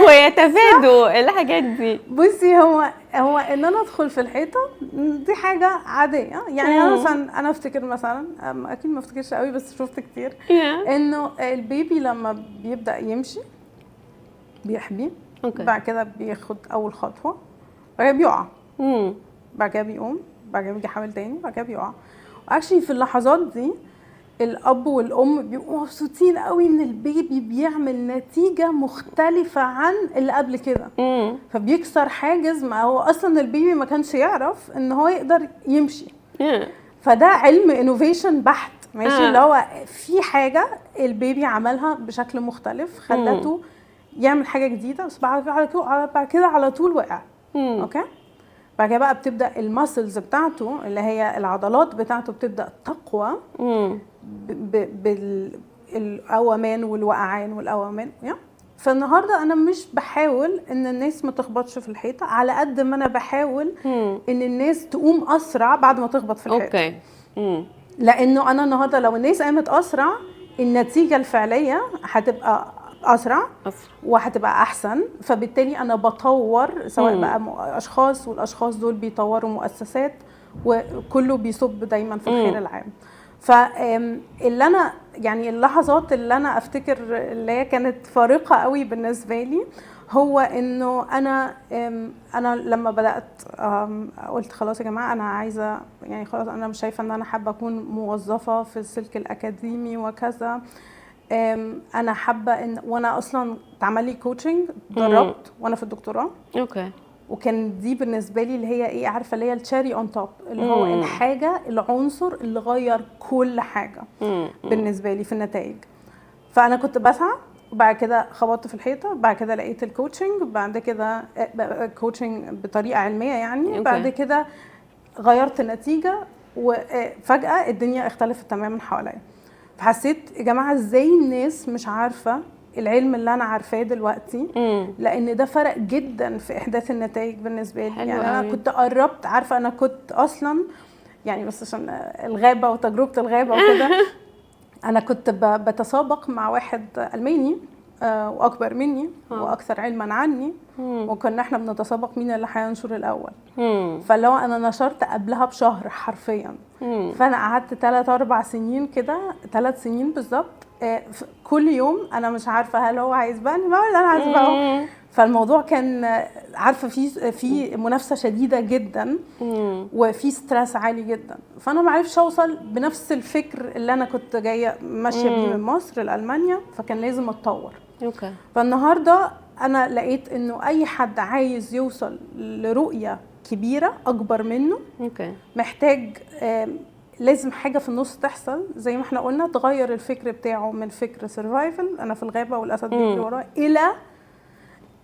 ويتفادوا الحاجات دي؟ بصي، هو ان انا ادخل في الحيطة دي حاجة عادية. يعني انا مثلا افتكر مثلا، اكيد ما افتكرش قوي بس شفت كتير انه البيبي لما بيبدأ يمشي بيحبي، بعد كده بياخد اول خطوه، بعد كده بيقع، بعد كده بيقوم، بعد كده بيجي حامل تاني، بعد كده بيقع. واكشلي في اللحظات دي الاب والام بيبقوا مبسوطين قوي ان البيبي بيعمل نتيجه مختلفه عن اللي قبل كده. فبيكسر حاجز، ما هو اصلا البيبي ما كانش يعرف ان هو يقدر يمشي. فده علم انوفيشن بحت. ماشي. اللي هو في حاجه البيبي عملها بشكل مختلف خلته يعمل حاجه جديده، بس بعد كده على طول وقع. اوكي. بعد كده بقى بتبدا الماسلز بتاعته اللي هي العضلات بتاعته بتبدا تقوى بالاومان والوقعان والاومان. فالنهارده انا مش بحاول ان الناس ما تخبطش في الحيطه على قد ما انا بحاول ان الناس تقوم اسرع بعد ما تخبط في الحيطه. اوكي. لانه انا النهارده لو الناس قامت اسرع النتيجه الفعليه هتبقى اسرع وهتبقى احسن. فبالتالي انا بطور سواء بقى اشخاص، والاشخاص دول بيطوروا مؤسسات، وكله بيصب دايما في الخير العام. فاللي انا يعني اللحظات اللي انا افتكر اللي هي كانت فارقه قوي بالنسبه لي هو انه انا لما بدات قلت خلاص يا جماعه انا عايزه يعني خلاص انا مش شايفه ان انا حابه اكون موظفه في السلك الاكاديمي وكذا. انا حابه ان وانا اصلا اتعمل لي كوتشنج اتدربت وانا في الدكتوراه. اوكي. وكان دي بالنسبه لي اللي هي ايه عارفه اللي هي التشيري اون توب اللي هو الحاجه العنصر اللي غير كل حاجه بالنسبه لي في النتائج. فانا كنت بسعى وبعد كده خبطت في الحيطه بعد كده لقيت الكوتشنج بعد كده كوتشنج بطريقه علميه يعني بعد كده غيرت النتيجه وفجاه الدنيا اختلفت تماما حواليا. فحسيت يا جماعه ازاي الناس مش عارفه العلم اللي انا عارفاه دلوقتي لان ده فرق جدا في احداث النتائج بالنسبه لي. يعني انا كنت قربت عارفه انا كنت اصلا يعني بس عشان الغابه وتجربه الغابه وكده انا كنت بتسابق مع واحد الماني واكبر مني واكثر علما عني وكنا احنا بنتسابق مين اللي هينشر الاول. فلو انا نشرت قبلها بشهر حرفيا فانا قعدت 3-4 سنين كده 3 سنين بالظبط كل يوم انا مش عارفه هل هو هيسبقني ولا انا هسبقه. فالموضوع كان عارفه في منافسه شديده جدا وفي ستريس عالي جدا. فانا ما عرفش اوصل بنفس الفكر اللي انا كنت جايه ماشيه بيه من مصر لالمانيا فكان لازم اتطور. اوكي. فالنهارده انا لقيت انه اي حد عايز يوصل لرؤيه كبيره اكبر منه اوكي محتاج لازم حاجه في النص تحصل زي ما احنا قلنا تغير الفكر بتاعه من فكر سرفايفل انا في الغابه والاسد بيجري ورايا الى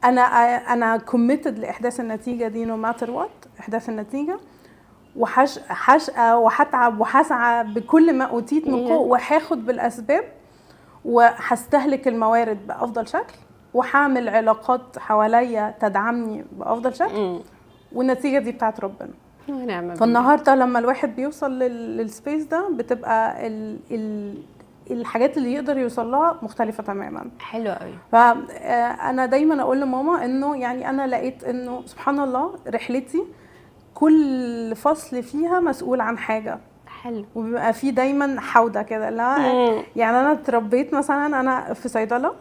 انا كوميتد لاحداث النتيجه دي نو ماتر وات احداث النتيجه وهشقى وهتعب وهسعى بكل ما اوتيت من قوه وهاخد بالاسباب وهستهلك الموارد بافضل شكل وهعمل علاقات حواليا تدعمني بافضل شكل والنتيجه دي بتاعت ربنا. فالنهارده لما الواحد بيوصل للسبيس ده بتبقى الحاجات اللي يقدر يوصل لها مختلفه تماما. حلو قوي. فانا دايما اقول لماما انه يعني انا لقيت انه سبحان الله رحلتي كل فصل فيها مسؤول عن حاجه. حلو. وبيبقى في دايما حوده كده لا يعني انا اتربيت مثلا انا في صيدله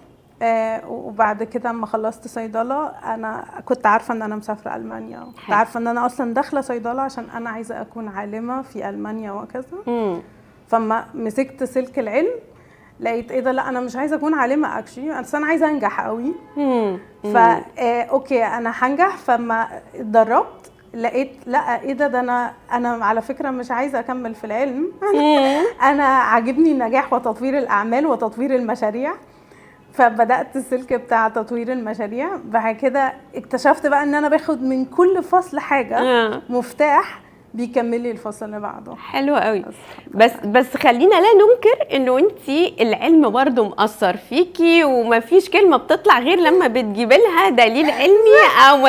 وبعد كده اما خلصت صيدله انا كنت عارفه ان انا مسافره المانيا كنت عارفه ان انا اصلا داخله صيدله عشان انا عايزه اكون عالمه في المانيا وكذا. فما مسكت سلك العلم لقيت ايه ده لا انا مش عايزه اكون عالمه اكشلي بس انا عايزه انجح قوي. فا اوكي انا هنجح فما اتدربت لقيت لا ايه ده انا على فكره مش عايزه اكمل في العلم انا عاجبني النجاح وتطوير الاعمال وتطوير المشاريع. فبدات السلك بتاع تطوير المشاريع بعد كده اكتشفت بقى ان انا باخد من كل فصل حاجه مفتاح بيكمل لي الفصل اللي بعده. حلو قوي. بس خلينا لا ننكر انه انتي العلم برضو مأثر فيكي ومفيش كلمه بتطلع غير لما بتجيبي لها دليل علمي او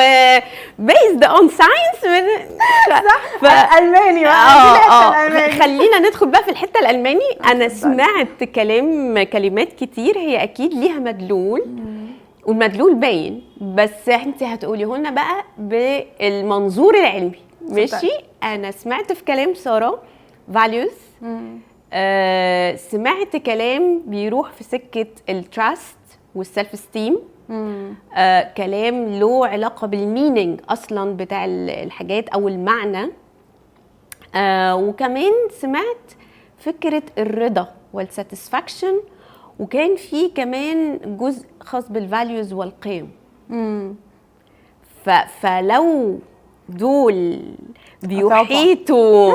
based on science صح. الماني بقى خلينا ندخل بقى في الحته الالماني. انا سمعت كلمات كتير هي اكيد ليها مدلول والمدلول باين بس انتي هتقوليه لنا بقى بالمنظور العلمي. ماشي. انا سمعت في كلام ساره values سمعت كلام بيروح في سكه التراست والسيلف استيم كلام له علاقه بالمينينج اصلا بتاع الحاجات او المعنى وكمان سمعت فكره الرضا والساتسفاكشن وكان في كمان جزء خاص بالفاليوز والقيم. فلو دول بيحيطوا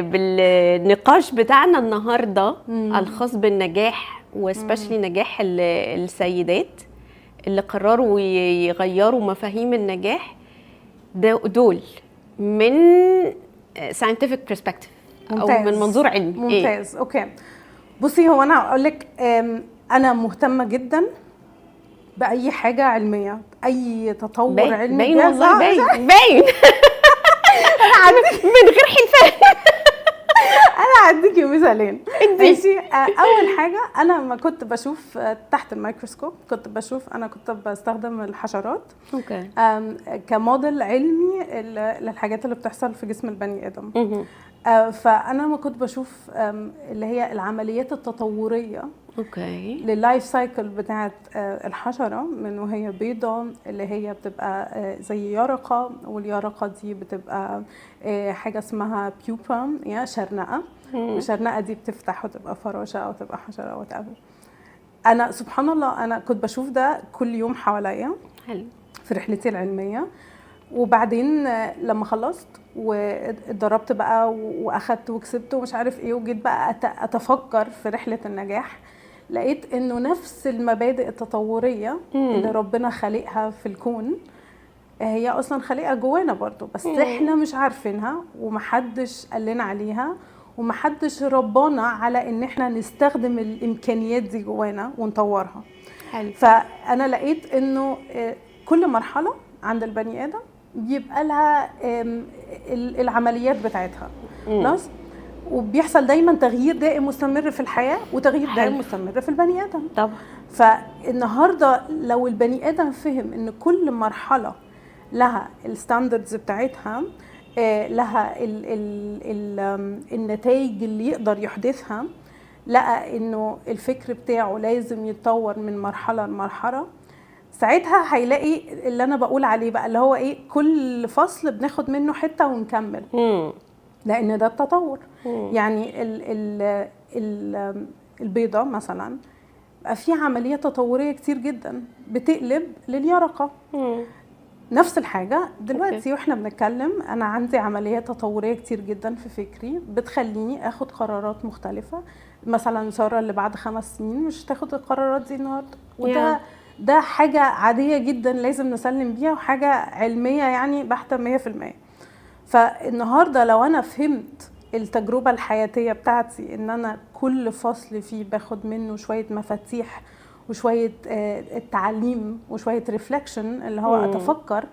بالنقاش بتاعنا النهارده الخاص بالنجاح وسبيشلي نجاح السيدات اللي قرروا يغيروا مفاهيم النجاح دول من scientific perspective او من منظور علمي. ممتاز. اوكي بصي هو انا هقول لك انا مهتمه جدا باي حاجه علميه اي تطور علمي باين والله باين من غير حلفان. انا هديكي مثالين. ماشي. اول حاجه انا ما كنت بشوف تحت الميكروسكوب كنت بستخدم الحشرات كموديل علمي للحاجات اللي بتحصل في جسم البني ادم. فانا ما كنت بشوف اللي هي العمليات التطوريه اوكي. لللايف سايكل بتاعت الحشره من وهي بيضه، اللي هي بتبقى زي يرقه، واليرقه دي بتبقى حاجه اسمها بيوبا، يعني شرنقه، والشرنقه دي بتفتح وتبقى فراشه او تبقى حشره او تقابل. انا سبحان الله انا كنت بشوف ده كل يوم حواليا حلو. في رحلتي العلميه. وبعدين لما خلصت واتدربت بقى واخدت وكسبت ومش عارف ايه، وجيت بقى اتفكر في رحله النجاح، لقيت انه نفس المبادئ التطوريه اللي ربنا خلقها في الكون هي اصلا خلقها جوانا برضو، بس احنا مش عارفينها ومحدش قال لنا عليها ومحدش ربانا على ان احنا نستخدم الامكانيات دي جوانا ونطورها. حلو. فانا لقيت انه كل مرحله عند البني ادم بيبقى لها العمليات بتاعتها خلاص، وبيحصل دايما تغيير دائم مستمر في الحياه وتغيير دائم مستمر في البني ادم طبعا. فالنهارده لو البني ادم فهم ان كل مرحله لها الستاندردز بتاعتها، لها النتائج اللي يقدر يحدثها، لقى انه الفكر بتاعه لازم يتطور من مرحله لمرحله، ساعتها هيلاقي اللي انا بقول عليه بقى اللي هو ايه، كل فصل بناخد منه حته ونكمل. لان ده التطور. يعني البيضه مثلا بقى في عمليه تطوريه كتير جدا بتقلب لليرقه. نفس الحاجه دلوقتي واحنا بنتكلم، انا عندي عمليات تطوريه كتير جدا في فكري بتخليني اخد قرارات مختلفه. مثلا ساره اللي بعد 5 سنين مش تاخد القرارات دي النهارده، وده ده حاجه عاديه جدا لازم نسلم بيها، وحاجه علميه يعني بحته 100%. فالنهارده لو انا فهمت التجربه الحياتيه بتاعتي ان انا كل فصل فيه باخد منه شويه مفاتيح وشويه التعليم وشويه ريفلكشن، اللي هو اتفكر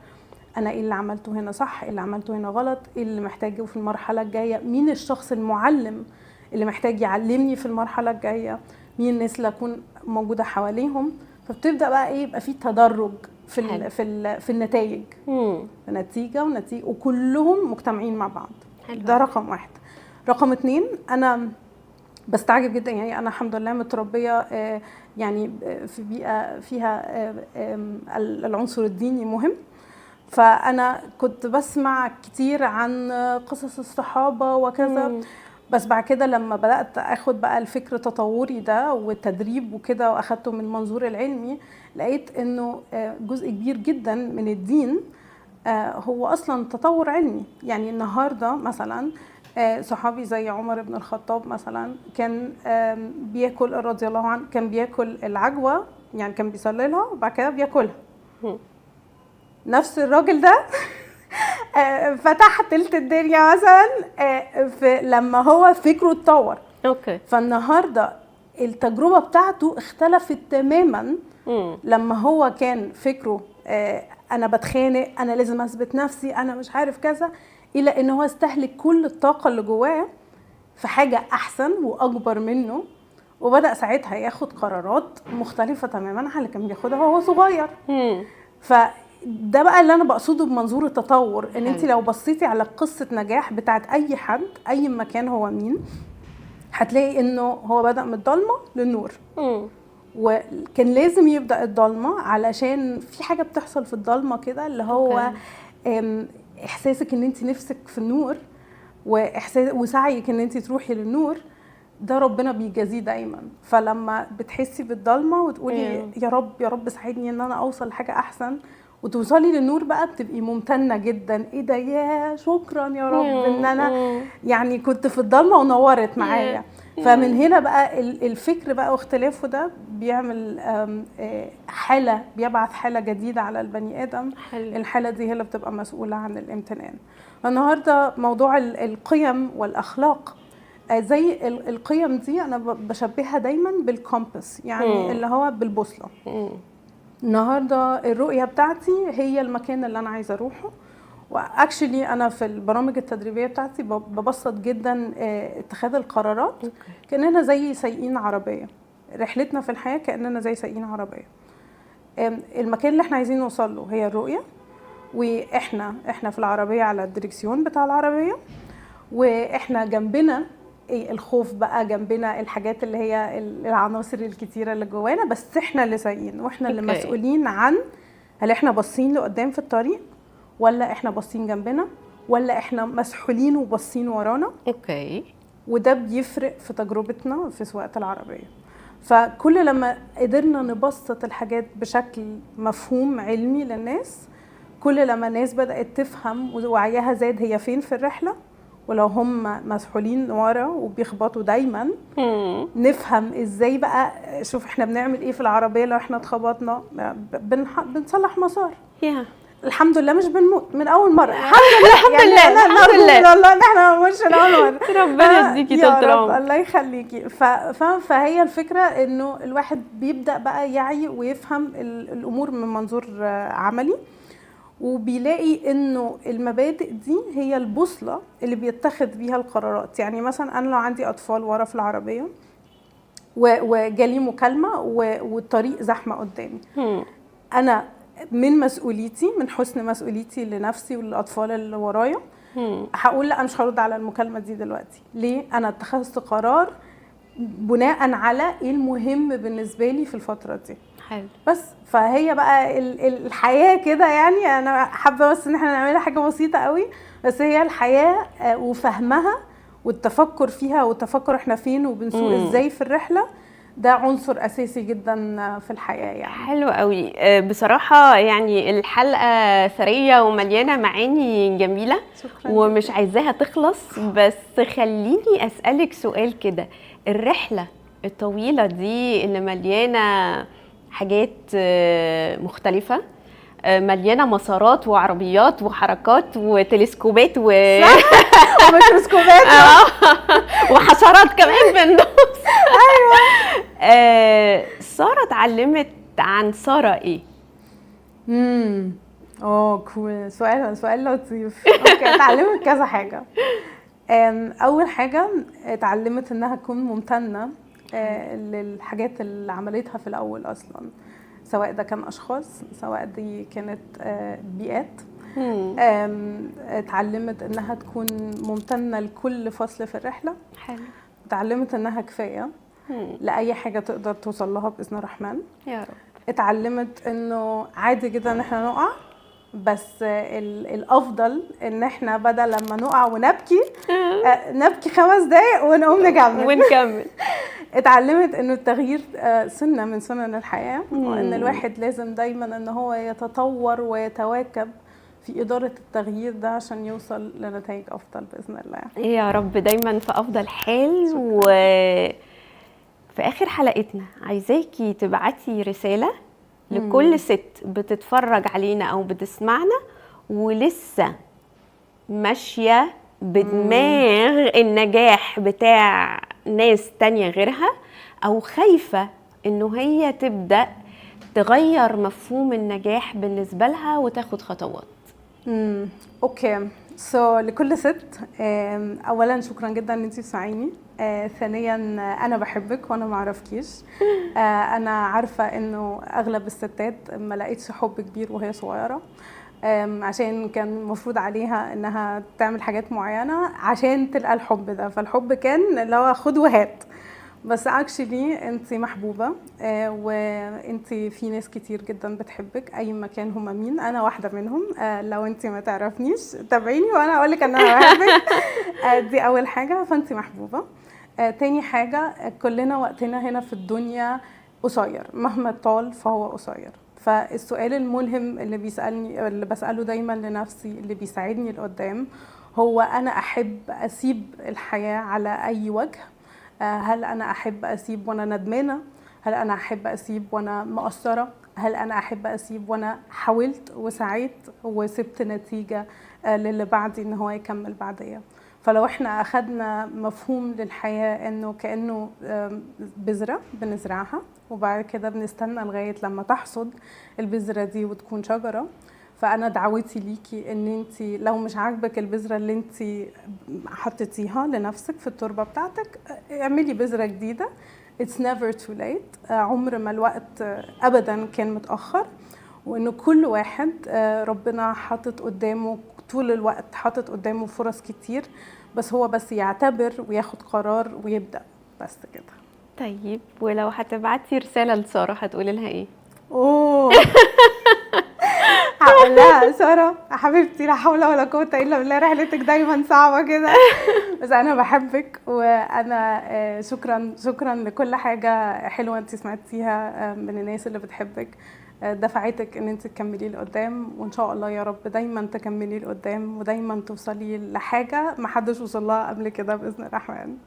انا ايه اللي عملته هنا صح، ايه اللي عملته هنا غلط، ايه اللي محتاجه في المرحله الجايه، مين الشخص المعلم اللي محتاج يعلمني في المرحله الجايه، مين الناس اللي اكون موجوده حواليهم. فبتبدا بقى ايه، يبقى في تدرج في النتائج، نتيجه ونتيجه وكلهم مجتمعين مع بعض. ده رقم 1. رقم 2، انا بستعجب جدا، يعني انا الحمد لله متربيه يعني في بيئه فيها العنصر الديني مهم. فانا كنت بسمع كتير عن قصص الصحابه وكذا، بس بعد كده لما بدات اخد بقى الفكر التطوري ده والتدريب وكده واخدته من المنظور العلمي، لقيت انه جزء كبير جدا من الدين هو اصلا تطور علمي. يعني النهارده مثلا صحابي زي عمر بن الخطاب مثلا كان بياكل رضي الله عنه، كان بياكل العجوه، يعني كان بيصلي لها وبعد كده بياكلها. نفس الراجل ده فتح تلت الدنيا مثلا لما هو فكره اتطور. اوكي. فالنهارده التجربه بتاعته اختلفت تماما لما هو كان فكره انا بتخانق، انا لازم اثبت نفسي، انا مش عارف كذا، الى ان هو استهلك كل الطاقه اللي جواه في حاجه احسن واكبر منه، وبدا ساعتها ياخد قرارات مختلفه تماما عن اللي كان بياخدها وهو صغير. فده بقى اللي انا بقصده بمنظور التطور، ان انت لو بصيتي على قصه نجاح بتاعت اي حد اي مكان هو مين، هتلاقي انه هو بدا من الضلمه للنور. وكان لازم يبدا الضلمه علشان في حاجه بتحصل في الضلمه كده، اللي هو احساسك ان انت نفسك في النور، واحساس وسعيك ان انت تروحي للنور، ده ربنا بيجازيه دايما. فلما بتحسي بالضلمه وتقولي يا رب يا رب ساعدني ان انا اوصل لحاجه احسن، وتوصلي للنور بقى، بتبقي ممتنه جدا، ايه ده، يا شكرا يا رب ان انا يعني كنت في الضلمه ونورت معايا. فمن هنا بقى الفكر بقى واختلافه ده بيعمل حاله، بيبعث حاله جديده على البني ادم. الحاله دي هي اللي بتبقى مسؤوله عن الامتنان. النهارده موضوع القيم والاخلاق، زي القيم دي انا بشبهها دايما بالكومباس، يعني اللي هو بالبوصله. النهارده الرؤيه بتاعتي هي المكان اللي انا عايزه اروحه. واكشلي انا في البرامج التدريبيه بتاعتي ببسط جدا اتخاذ القرارات كاننا زي سايقين عربيه. رحلتنا في الحياه كاننا زي سايقين عربيه. المكان اللي احنا عايزين نوصل له هي الرؤيه، واحنا في العربيه على الدريكسيون بتاع العربيه، واحنا جنبنا الخوف بقى، جنبنا الحاجات اللي هي العناصر الكتيره اللي جوانا، بس احنا اللي سايقين واحنا اللي مسؤولين عن هل احنا باصين لقدام في الطريق، ولا احنا باصين جنبنا، ولا احنا مسحولين وباصين ورانا. وده بيفرق في تجربتنا في سواقه العربيه. فكل لما قدرنا نبسط الحاجات بشكل مفهوم علمي للناس، كل لما الناس بدأت تفهم ووعيها زاد هي فين في الرحلة. ولو هم مسحولين ورا وبيخبطوا دايما، نفهم ازاي بقى. شوف احنا بنعمل ايه في العربية لو احنا اتخبطنا، بنصلح مسار. الحمد لله مش بنموت من اول مره. الحمد لله الحمد لله ان احنا ما نموتش من اول مره. ربنا يديكي طول العمر. الله يخليكي. فهي الفكره انه الواحد بيبدا بقى يعي ويفهم الامور من منظور عملي، وبيلاقي انه المبادئ دي هي البوصله اللي بيتخذ بيها القرارات. يعني مثلا انا لو عندي اطفال ورا في العربيه وجالي مكالمه والطريق زحمه قدامي، انا من مسؤوليتي، من حسن مسؤوليتي لنفسي وللاطفال اللي ورايا، هقول لا، انا مش هرد على المكالمه دي دلوقتي. ليه؟ انا اتخذت قرار بناء على ايه المهم بالنسبه لي في الفتره دي. حلو. بس فهي بقى الحياه كده. يعني انا حابه بس ان احنا نعملها حاجه بسيطه قوي، بس هي الحياه وفهمها والتفكر فيها والتفكر احنا فين وبنسوق ازاي في الرحله، ده عنصر اساسي جدا في الحياه. يعني حلو قوي بصراحه. يعني الحلقه ثريه ومليانه معاني جميله، ومش عايزاها تخلص. بس خليني اسالك سؤال كده، الرحله الطويله دي اللي مليانه حاجات مختلفه، مليانه مسارات وعربيات وحركات وتلسكوبات وميكروسكوبات وحشرات كمان في النص. ايوه. ساره اتعلمت عن ساره ايه؟ كول. سؤال لطيف. اوكي. اتعلمت كذا حاجه. اول حاجه اتعلمت انها تكون ممتنه للحاجات اللي عملتها في الاول اصلا، سواء ده كان اشخاص، سواء دي كانت بيئات. اتعلمت انها تكون ممتنه لكل فصل في الرحله. حلو. اتعلمت انها كفايه لاي حاجه تقدر توصل لها باذن الرحمن يا رب. اتعلمت انه عادي جدا ان احنا نقع، بس الافضل ان احنا بدل لما نقع ونبكي نبكي 5 دقايق ونقوم نكمل. اتعلمت انه التغيير سنه من سنن الحياه، وان الواحد لازم دايما ان هو يتطور ويتواكب في إدارة التغيير ده عشان يوصل لنتائج أفضل بإذن الله. يا رب دايما في أفضل حال. وفي آخر حلقتنا عايزاكي تبعتي رسالة لكل ست بتتفرج علينا أو بتسمعنا ولسه ماشية بدماغ النجاح بتاع ناس تانية غيرها، أو خايفة إنه هي تبدأ تغير مفهوم النجاح بالنسبة لها وتاخد خطوات. اوكي. لكل ست، اولا شكرا جدا ان انتي بتسمعيني. ثانيا انا بحبك وانا ما اعرفكيش. انا عارفه انه اغلب الستات ما لقيتش حب كبير وهي صغيره، عشان كان المفروض عليها انها تعمل حاجات معينه عشان تلقى الحب ده. فالحب كان اللي هو خد وهات، بس اكشلي انت محبوبه، وانت في ناس كتير جدا بتحبك اي مكان هم مين. انا واحده منهم. لو انت ما تعرفنيش تابعيني وانا اقول لك ان انا بحبك. دي اول حاجه. فانت محبوبه. تاني حاجه، كلنا وقتنا هنا في الدنيا قصير، مهما طال فهو قصير. فالسؤال الملهم اللي بساله دايما لنفسي، اللي بيساعدني لقدام، هو انا احب اسيب الحياه على اي وجه؟ هل أنا أحب أسيب وأنا ندمانة؟ هل أنا أحب أسيب وأنا مقصرة؟ هل أنا أحب أسيب وأنا حاولت وسعيت وسبت نتيجة للي بعدي إن هو يكمل بعديا؟ فلو إحنا أخدنا مفهوم للحياة إنه كأنه بذرة بنزرعها وبعد كده بنستنى لغاية لما تحصد البذرة دي وتكون شجرة، فأنا دعوتي ليكي إن انتي لو مش عاجبك البذرة اللي انتي حطيتيها لنفسك في التربة بتاعتك، اعملي بذرة جديدة. It's never too late. عمر ما الوقت أبدا كان متأخر، وإنه كل واحد ربنا حاطط قدامه طول الوقت، حاطط قدامه فرص كتير، بس هو بس يعتبر وياخد قرار ويبدأ بس كده. طيب ولو هتبعتي رسالة لسارة هتقولي لها ايه؟ اوه هقول لها سارة حبيبتي لا حول ولا قوة الا بالله، رحلتك دايما صعبة كده بس انا بحبك، وانا شكرا لكل حاجة حلوة انت سمعتيها من الناس اللي بتحبك، دفعتك ان انت تكملي لقدام، وان شاء الله يا رب دايما تكملي لقدام ودايما توصلي لحاجة ما حدش وصل لها قبل كده باذن الرحمن.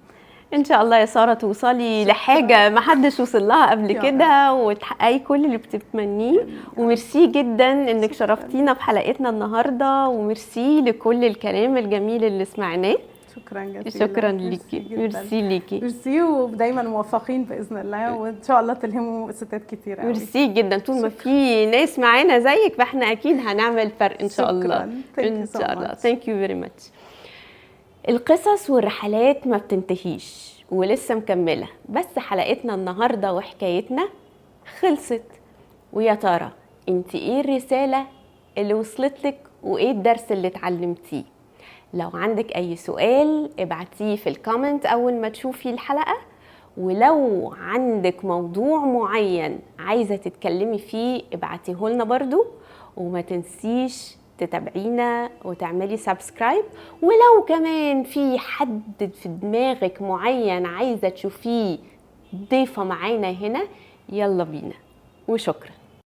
ان شاء الله يا ساره توصلي لحاجه ما حدش وصل لها قبل يا كده وتحققي كل اللي بتتمنيه. وميرسي جدا انك شرفتينا في حلقتنا النهارده، وميرسي لكل الكلام الجميل اللي سمعناه. شكرا جزيلا. شكرا ليكي، ميرسي ليكي. ميرسي، ودايما موفقين باذن الله، وان شاء الله تلهموا ستات كتير قوي. ميرسي جدا، طول ما في ناس معانا زيك فاحنا اكيد هنعمل فرق ان شاء الله. ان شاء الله. ثانك يو فيري ماتش. القصص والرحلات ما بتنتهيش ولسه مكملة، بس حلقتنا النهاردة وحكايتنا خلصت. ويا ترى انت ايه الرسالة اللي وصلتلك وايه الدرس اللي اتعلمتيه؟ لو عندك اي سؤال ابعتيه في الكومنت اول ما تشوفي الحلقة، ولو عندك موضوع معين عايزة تتكلمي فيه ابعتيه لنا برضو، وما تنسيش تتابعينا وتعملي سبسكرايب. ولو كمان في حد في دماغك معين عايزة تشوفيه ضيفة معانا هنا، يلا بينا. وشكرا.